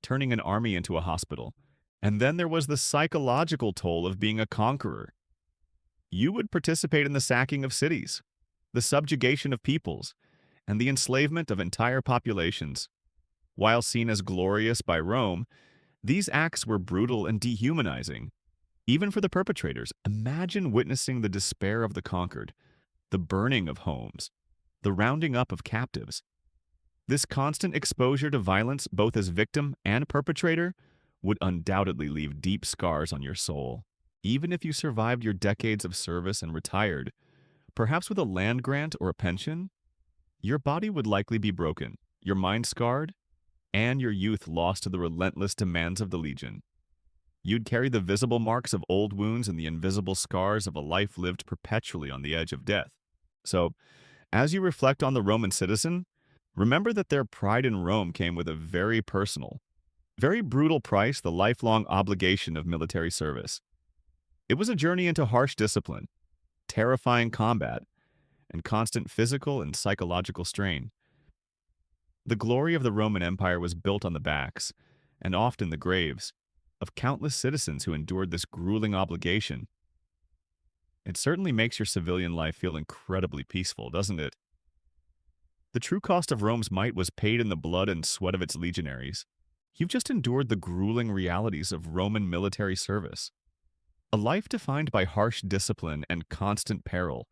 turning an army into a hospital. And then there was the psychological toll of being a conqueror. You would participate in the sacking of cities, the subjugation of peoples, and the enslavement of entire populations. While seen as glorious by Rome, these acts were brutal and dehumanizing. Even for the perpetrators, imagine witnessing the despair of the conquered, the burning of homes, the rounding up of captives. This constant exposure to violence, both as victim and perpetrator, would undoubtedly leave deep scars on your soul. Even if you survived your decades of service and retired, perhaps with a land grant or a pension, your body would likely be broken, your mind scarred, and your youth lost to the relentless demands of the legion. You'd carry the visible marks of old wounds and the invisible scars of a life lived perpetually on the edge of death. So, as you reflect on the Roman citizen, remember that their pride in Rome came with a very personal, very brutal price: the lifelong obligation of military service. It was a journey into harsh discipline, terrifying combat, and constant physical and psychological strain. The glory of the Roman Empire was built on the backs, and often the graves, of countless citizens who endured this grueling obligation. It certainly makes your civilian life feel incredibly peaceful, doesn't it? The true cost of Rome's might was paid in the blood and sweat of its legionaries. You've just endured the grueling realities of Roman military service. A life defined by harsh discipline and constant peril.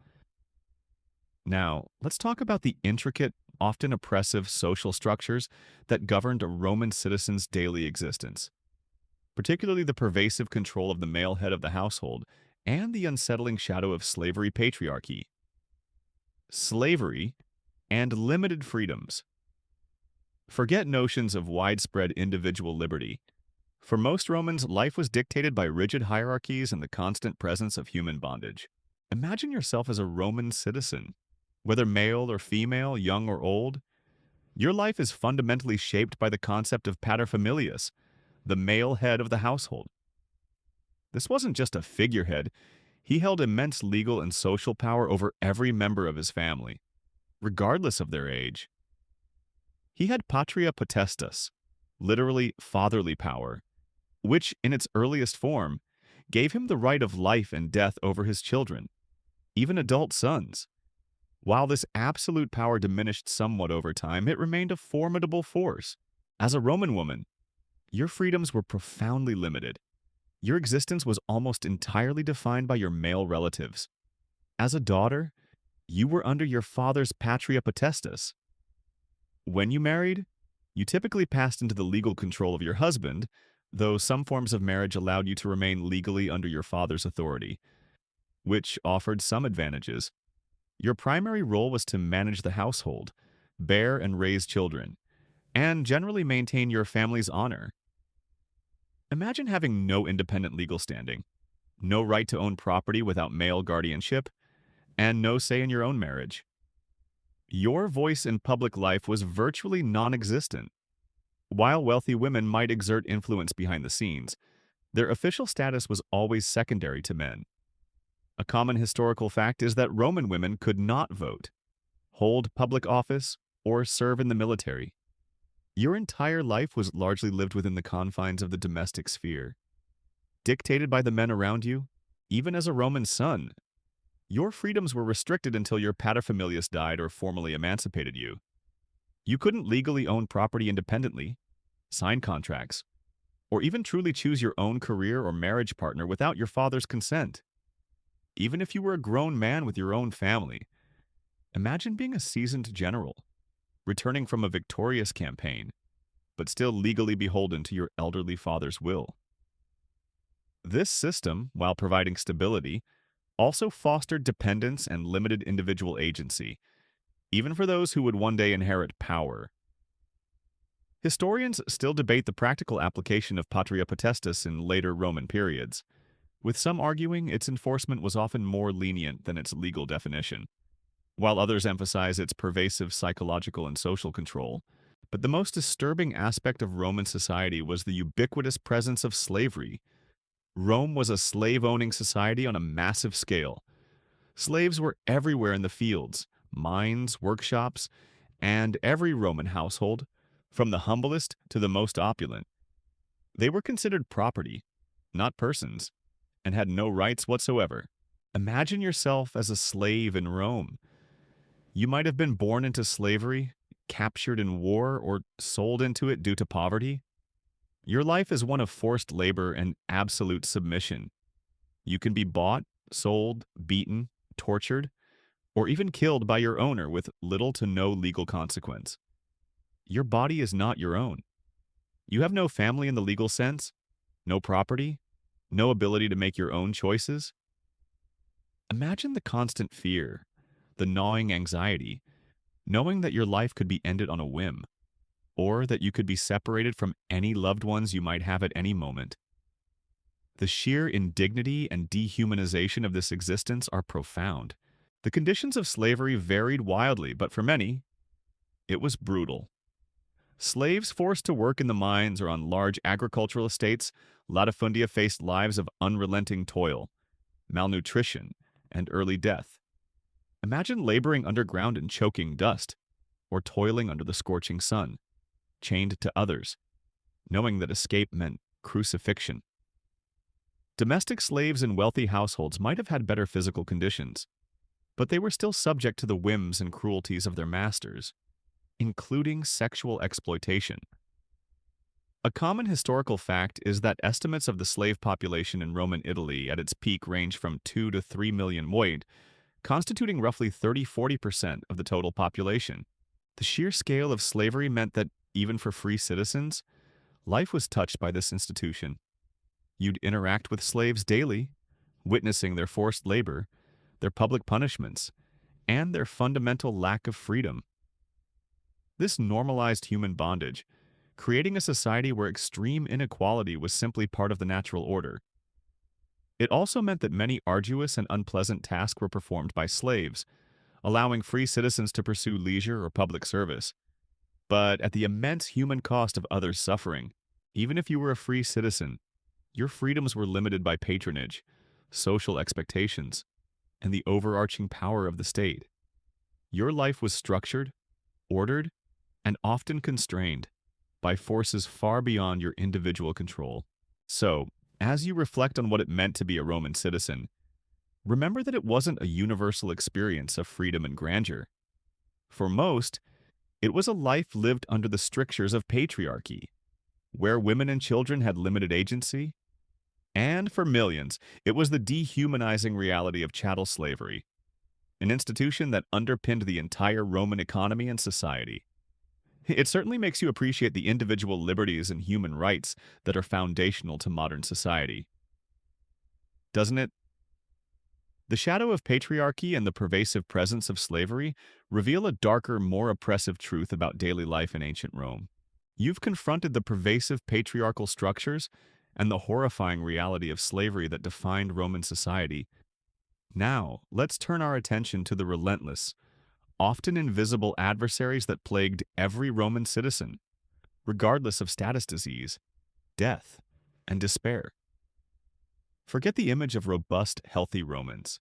Now, let's talk about the intricate, often oppressive social structures that governed a Roman citizen's daily existence, particularly the pervasive control of the male head of the household and the unsettling shadow of slavery patriarchy. Slavery and limited freedoms. Forget notions of widespread individual liberty. For most Romans, life was dictated by rigid hierarchies and the constant presence of human bondage. Imagine yourself as a Roman citizen. Whether male or female, young or old, your life is fundamentally shaped by the concept of paterfamilias, the male head of the household. This wasn't just a figurehead. He held immense legal and social power over every member of his family, regardless of their age. He had patria potestas, literally fatherly power, which, in its earliest form, gave him the right of life and death over his children, even adult sons. While this absolute power diminished somewhat over time, it remained a formidable force. As a Roman woman, your freedoms were profoundly limited. Your existence was almost entirely defined by your male relatives. As a daughter, you were under your father's patria potestas. When you married, you typically passed into the legal control of your husband, though some forms of marriage allowed you to remain legally under your father's authority. which offered some advantages. Your primary role was to manage the household, bear and raise children, and generally maintain your family's honor. Imagine having no independent legal standing, no right to own property without male guardianship, and no say in your own marriage. Your voice in public life was virtually non-existent. While wealthy women might exert influence behind the scenes, their official status was always secondary to men. A common historical fact is that Roman women could not vote, hold public office, or serve in the military. Your entire life was largely lived within the confines of the domestic sphere. Dictated by the men around you, even as a Roman son, your freedoms were restricted until your paterfamilias died or formally emancipated you. You couldn't legally own property independently, sign contracts, or even truly choose your own career or marriage partner without your father's consent. Even if you were a grown man with your own family, imagine being a seasoned general, returning from a victorious campaign, but still legally beholden to your elderly father's will. This system, while providing stability, also fostered dependence and limited individual agency, even for those who would one day inherit power. Historians still debate the practical application of patria potestas in later Roman periods, with some arguing its enforcement was often more lenient than its legal definition, while others emphasize its pervasive psychological and social control. But the most disturbing aspect of Roman society was the ubiquitous presence of slavery. Rome was a slave-owning society on a massive scale. Slaves were everywhere in the fields, mines, workshops, and every Roman household, from the humblest to the most opulent. They were considered property, not persons, and had no rights whatsoever. Imagine yourself as a slave in Rome. You might have been born into slavery, captured in war, or sold into it due to poverty. Your life is one of forced labor and absolute submission. You can be bought, sold, beaten, tortured, or even killed by your owner with little to no legal consequence. Your body is not your own. You have no family in the legal sense, no property, no ability to make your own choices. Imagine the constant fear, the gnawing anxiety, knowing that your life could be ended on a whim, or that you could be separated from any loved ones you might have at any moment. The sheer indignity and dehumanization of this existence are profound. The conditions of slavery varied wildly, but for many, it was brutal. Slaves forced to work in the mines or on large agricultural estates, latifundia faced lives of unrelenting toil, malnutrition, and early death. Imagine laboring underground in choking dust, or toiling under the scorching sun, chained to others, knowing that escape meant crucifixion. Domestic slaves in wealthy households might have had better physical conditions, but they were still subject to the whims and cruelties of their masters, including sexual exploitation. A common historical fact is that estimates of the slave population in Roman Italy at its peak range from 2 to 3 million constituting roughly 30–40% of the total population. The sheer scale of slavery meant that, even for free citizens, life was touched by this institution. You'd interact with slaves daily, witnessing their forced labor, their public punishments, and their fundamental lack of freedom. This normalized human bondage, creating a society where extreme inequality was simply part of the natural order. It also meant that many arduous and unpleasant tasks were performed by slaves, allowing free citizens to pursue leisure or public service, but at the immense human cost of others' suffering. Even if you were a free citizen, your freedoms were limited by patronage, social expectations, and the overarching power of the state. Your life was structured, ordered, and often constrained by forces far beyond your individual control. So, as you reflect on what it meant to be a Roman citizen, remember that it wasn't a universal experience of freedom and grandeur. For most, it was a life lived under the strictures of patriarchy, where women and children had limited agency, and for millions, it was the dehumanizing reality of chattel slavery, an institution that underpinned the entire Roman economy and society. It certainly makes you appreciate the individual liberties and human rights that are foundational to modern society. Doesn't it? The shadow of patriarchy and the pervasive presence of slavery reveal a darker, more oppressive truth about daily life in ancient Rome. You've confronted the pervasive patriarchal structures and the horrifying reality of slavery that defined Roman society. Now, let's turn our attention to the relentless, often invisible adversaries that plagued every Roman citizen, regardless of status, disease, death, and despair. Forget the image of robust, healthy Romans.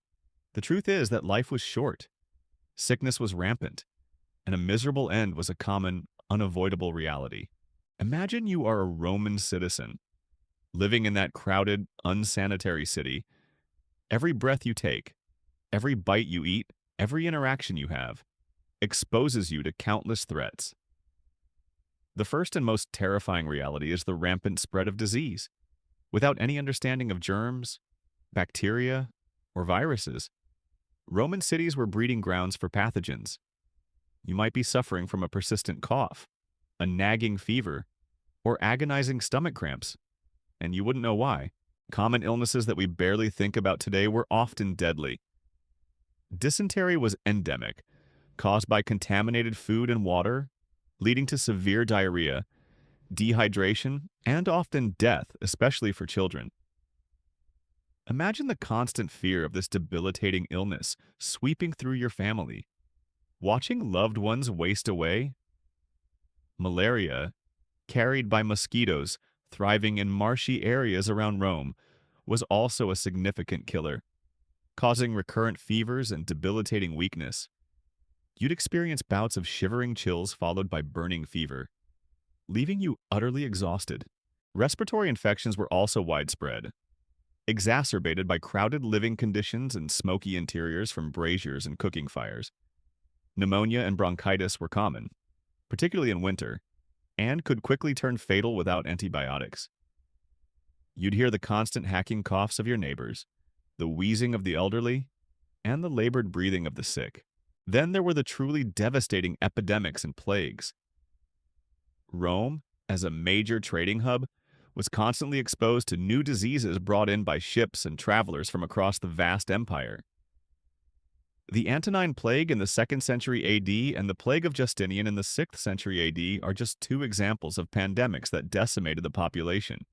The truth is that life was short, sickness was rampant, and a miserable end was a common, unavoidable reality. Imagine you are a Roman citizen, living in that crowded, unsanitary city. Every breath you take, every bite you eat, every interaction you have, exposes you to countless threats. The first and most terrifying reality is the rampant spread of disease. Without any understanding of germs, bacteria, or viruses, Roman cities were breeding grounds for pathogens. You might be suffering from a persistent cough, a nagging fever, or agonizing stomach cramps, and you wouldn't know why. Common illnesses that we barely think about today were often deadly. Dysentery was endemic, caused by contaminated food and water, leading to severe diarrhea, dehydration, and often death, especially for children. Imagine the constant fear of this debilitating illness sweeping through your family. Watching loved ones waste away. Malaria, carried by mosquitoes thriving in marshy areas around Rome, was also a significant killer, causing recurrent fevers and debilitating weakness. You'd experience bouts of shivering chills followed by burning fever, leaving you utterly exhausted. Respiratory infections were also widespread, exacerbated by crowded living conditions and smoky interiors from braziers and cooking fires. Pneumonia and bronchitis were common, particularly in winter, and could quickly turn fatal without antibiotics. You'd hear the constant hacking coughs of your neighbors, the wheezing of the elderly, and the labored breathing of the sick. Then there were the truly devastating epidemics and plagues. Rome, as a major trading hub, was constantly exposed to new diseases brought in by ships and travelers from across the vast empire. The Antonine Plague in the 2nd century AD and the Plague of Justinian in the 6th century AD are just two examples of pandemics that decimated the population,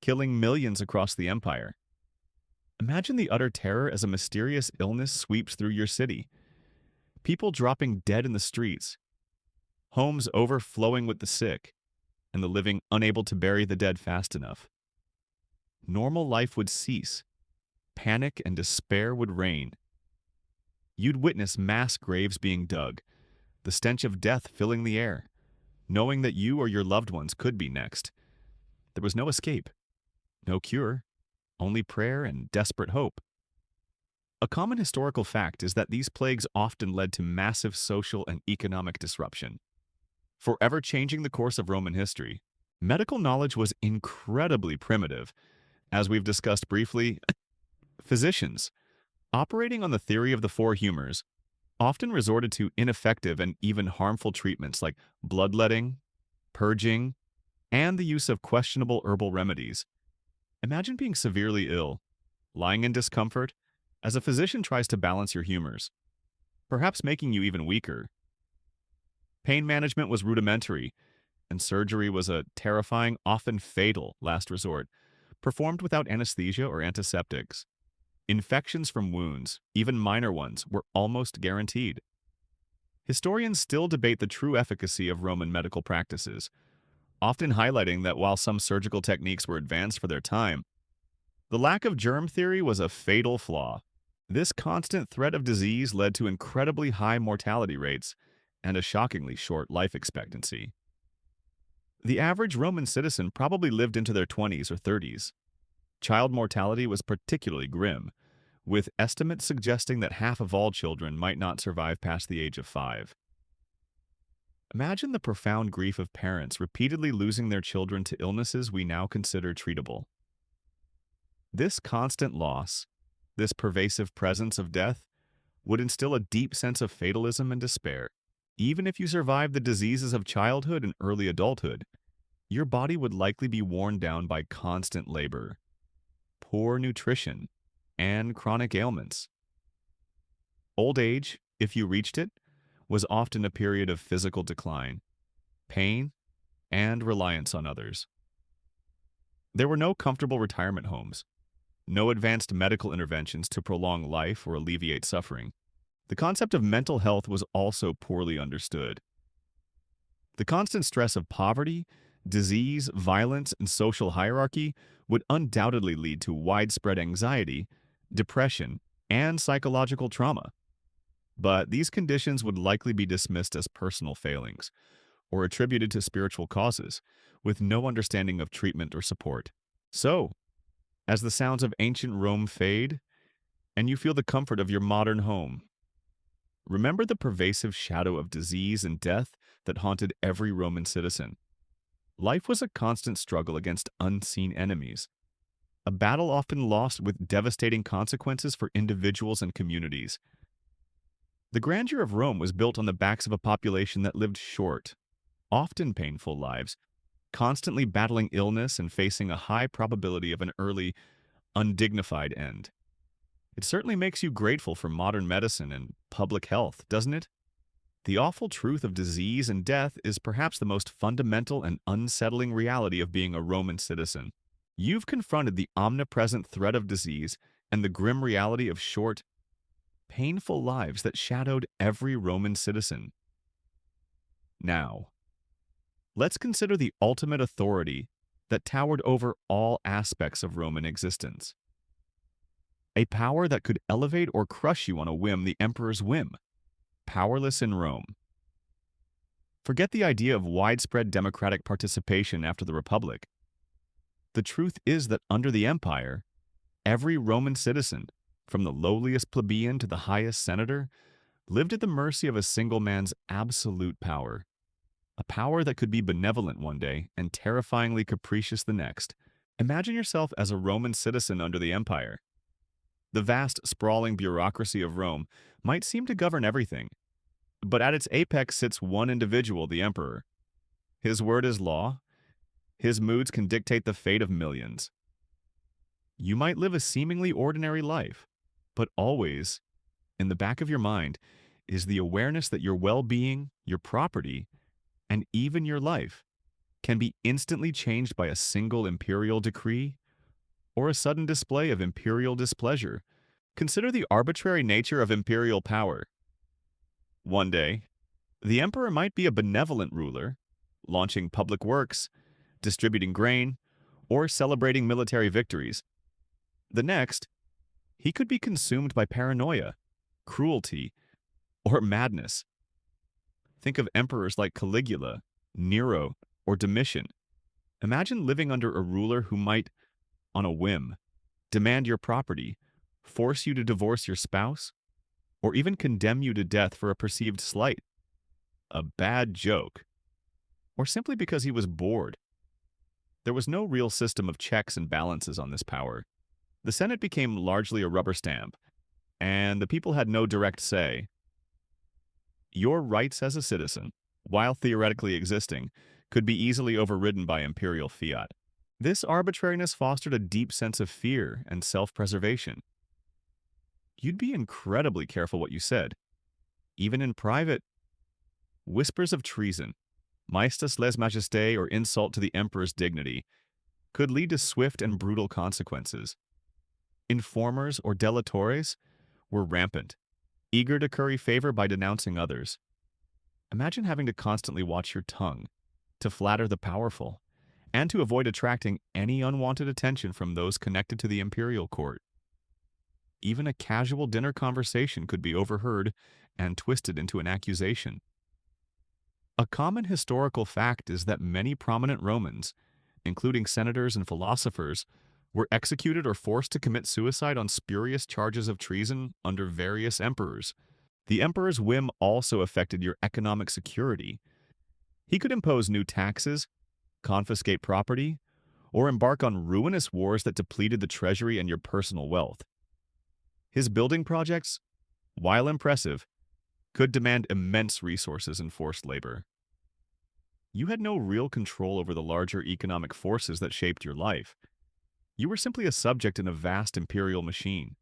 killing millions across the empire. Imagine the utter terror as a mysterious illness sweeps through your city. People dropping dead in the streets, homes overflowing with the sick, and the living unable to bury the dead fast enough. Normal life would cease. Panic and despair would reign. You'd witness mass graves being dug, the stench of death filling the air, knowing that you or your loved ones could be next. There was no escape, no cure, only prayer and desperate hope. A common historical fact is that these plagues often led to massive social and economic disruption, forever changing the course of Roman history. Medical knowledge was incredibly primitive. As we've discussed briefly, physicians, operating on the theory of the four humors, often resorted to ineffective and even harmful treatments like bloodletting, purging, and the use of questionable herbal remedies. Imagine being severely ill, lying in discomfort, as a physician tries to balance your humors, perhaps making you even weaker. Pain management was rudimentary, and surgery was a terrifying, often fatal last resort, performed without anesthesia or antiseptics. Infections from wounds, even minor ones, were almost guaranteed. Historians still debate the true efficacy of Roman medical practices, often highlighting that while some surgical techniques were advanced for their time, the lack of germ theory was a fatal flaw. This constant threat of disease led to incredibly high mortality rates and a shockingly short life expectancy. The average Roman citizen probably lived into their 20s or 30s. Child mortality was particularly grim, with estimates suggesting that half of all children might not survive past the age of 5. Imagine the profound grief of parents repeatedly losing their children to illnesses we now consider treatable. This constant loss, this pervasive presence of death, would instill a deep sense of fatalism and despair. Even if you survived the diseases of childhood and early adulthood, your body would likely be worn down by constant labor, poor nutrition, and chronic ailments. Old age, if you reached it, was often a period of physical decline, pain, and reliance on others. There were no comfortable retirement homes, no advanced medical interventions to prolong life or alleviate suffering. The concept of mental health was also poorly understood. The constant stress of poverty, disease, violence, and social hierarchy would undoubtedly lead to widespread anxiety, depression, and psychological trauma. But these conditions would likely be dismissed as personal failings or attributed to spiritual causes, with no understanding of treatment or support. So, as the sounds of ancient Rome fade, and you feel the comfort of your modern home, remember the pervasive shadow of disease and death that haunted every Roman citizen. Life was a constant struggle against unseen enemies, a battle often lost with devastating consequences for individuals and communities. The grandeur of Rome was built on the backs of a population that lived short, often painful lives, constantly battling illness and facing a high probability of an early, undignified end. It certainly makes you grateful for modern medicine and public health, doesn't it? The awful truth of disease and death is perhaps the most fundamental and unsettling reality of being a Roman citizen. You've confronted the omnipresent threat of disease and the grim reality of short, painful lives that shadowed every Roman citizen. Now, let's consider the ultimate authority that towered over all aspects of Roman existence. A power that could elevate or crush you on a whim, the emperor's whim. Powerless in Rome. Forget the idea of widespread democratic participation after the Republic. The truth is that under the empire, every Roman citizen, from the lowliest plebeian to the highest senator, lived at the mercy of a single man's absolute power. A power that could be benevolent one day and terrifyingly capricious the next. Imagine yourself as a Roman citizen under the empire. The vast, sprawling bureaucracy of Rome might seem to govern everything, but at its apex sits one individual, the emperor. His word is law. His moods can dictate the fate of millions. You might live a seemingly ordinary life, but always, in the back of your mind, is the awareness that your well-being, your property, and even your life can be instantly changed by a single imperial decree or a sudden display of imperial displeasure. Consider the arbitrary nature of imperial power. One day, the emperor might be a benevolent ruler, launching public works, distributing grain, or celebrating military victories. The next, he could be consumed by paranoia, cruelty, or madness. Think of emperors like Caligula, Nero, or Domitian. Imagine living under a ruler who might, on a whim, demand your property, force you to divorce your spouse, or even condemn you to death for a perceived slight, a bad joke, or simply because he was bored. There was no real system of checks and balances on this power. The Senate became largely a rubber stamp, and the people had no direct say. Your rights as a citizen, while theoretically existing, could be easily overridden by imperial fiat. This arbitrariness fostered a deep sense of fear and self-preservation. You'd be incredibly careful what you said. Even in private, whispers of treason, maestas lèse majesté, or insult to the emperor's dignity, could lead to swift and brutal consequences. Informers or delatores were rampant, eager to curry favor by denouncing others. Imagine having to constantly watch your tongue, to flatter the powerful, and to avoid attracting any unwanted attention from those connected to the imperial court. Even a casual dinner conversation could be overheard and twisted into an accusation. A common historical fact is that many prominent Romans, including senators and philosophers, were executed or forced to commit suicide on spurious charges of treason under various emperors. The emperor's whim also affected your economic security. He could impose new taxes, confiscate property, or embark on ruinous wars that depleted the treasury and your personal wealth. His building projects, while impressive, could demand immense resources and forced labor. You had no real control over the larger economic forces that shaped your life. You were simply a subject in a vast imperial machine.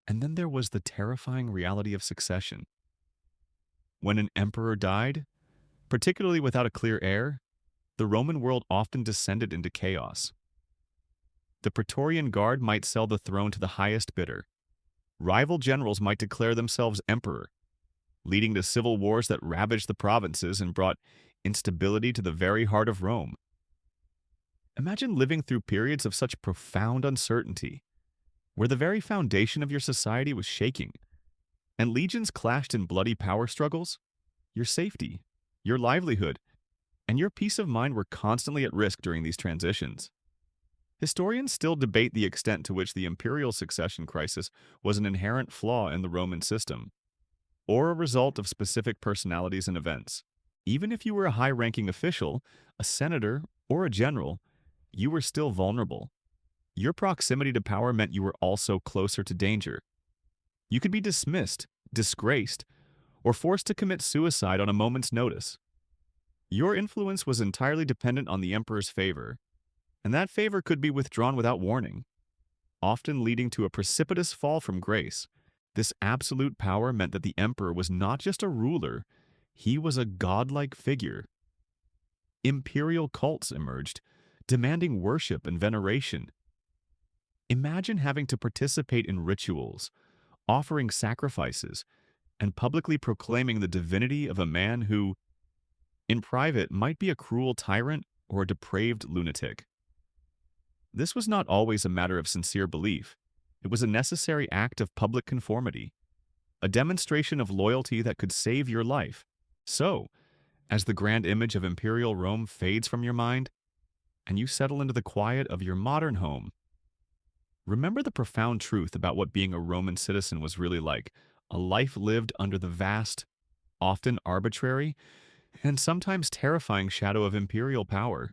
And then there was the terrifying reality of succession. When an emperor died, particularly without a clear heir, the Roman world often descended into chaos. The Praetorian Guard might sell the throne to the highest bidder. Rival generals might declare themselves emperor, leading to civil wars that ravaged the provinces and brought instability to the very heart of Rome. Imagine living through periods of such profound uncertainty, where the very foundation of your society was shaking, and legions clashed in bloody power struggles. Your safety, your livelihood, and your peace of mind were constantly at risk during these transitions. Historians still debate the extent to which the imperial succession crisis was an inherent flaw in the Roman system, or a result of specific personalities and events. Even if you were a high-ranking official, a senator, or a general, you were still vulnerable. Your proximity to power meant you were also closer to danger. You could be dismissed, disgraced, or forced to commit suicide on a moment's notice. Your influence was entirely dependent on the emperor's favor, and that favor could be withdrawn without warning, often leading to a precipitous fall from grace. This absolute power meant that the emperor was not just a ruler, he was a godlike figure. Imperial cults emerged, demanding worship and veneration. Imagine having to participate in rituals, offering sacrifices, and publicly proclaiming the divinity of a man who, in private, might be a cruel tyrant or a depraved lunatic. This was not always a matter of sincere belief. It was a necessary act of public conformity, a demonstration of loyalty that could save your life. So, as the grand image of imperial Rome fades from your mind, and you settle into the quiet of your modern home, remember the profound truth about what being a Roman citizen was really like, a life lived under the vast, often arbitrary, and sometimes terrifying shadow of imperial power.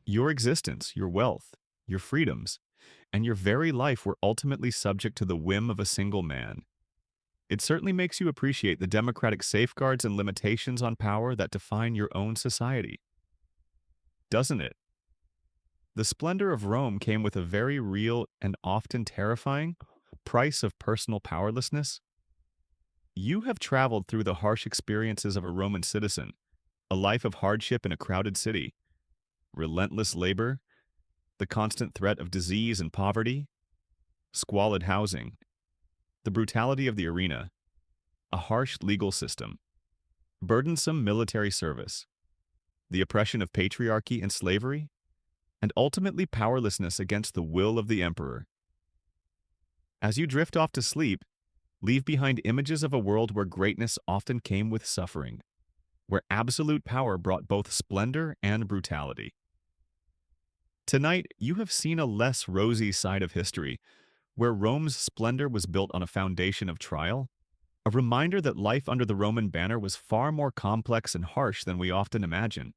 Your existence, your wealth, your freedoms, and your very life were ultimately subject to the whim of a single man. It certainly makes you appreciate the democratic safeguards and limitations on power that define your own society, doesn't it? The splendor of Rome came with a very real and often terrifying price of personal powerlessness. You have traveled through the harsh experiences of a Roman citizen, a life of hardship in a crowded city, relentless labor, the constant threat of disease and poverty, squalid housing, the brutality of the arena, a harsh legal system, burdensome military service, the oppression of patriarchy and slavery, and ultimately powerlessness against the will of the emperor. As you drift off to sleep, leave behind images of a world where greatness often came with suffering, where absolute power brought both splendor and brutality. Tonight, you have seen a less rosy side of history, where Rome's splendor was built on a foundation of trial, a reminder that life under the Roman banner was far more complex and harsh than we often imagine.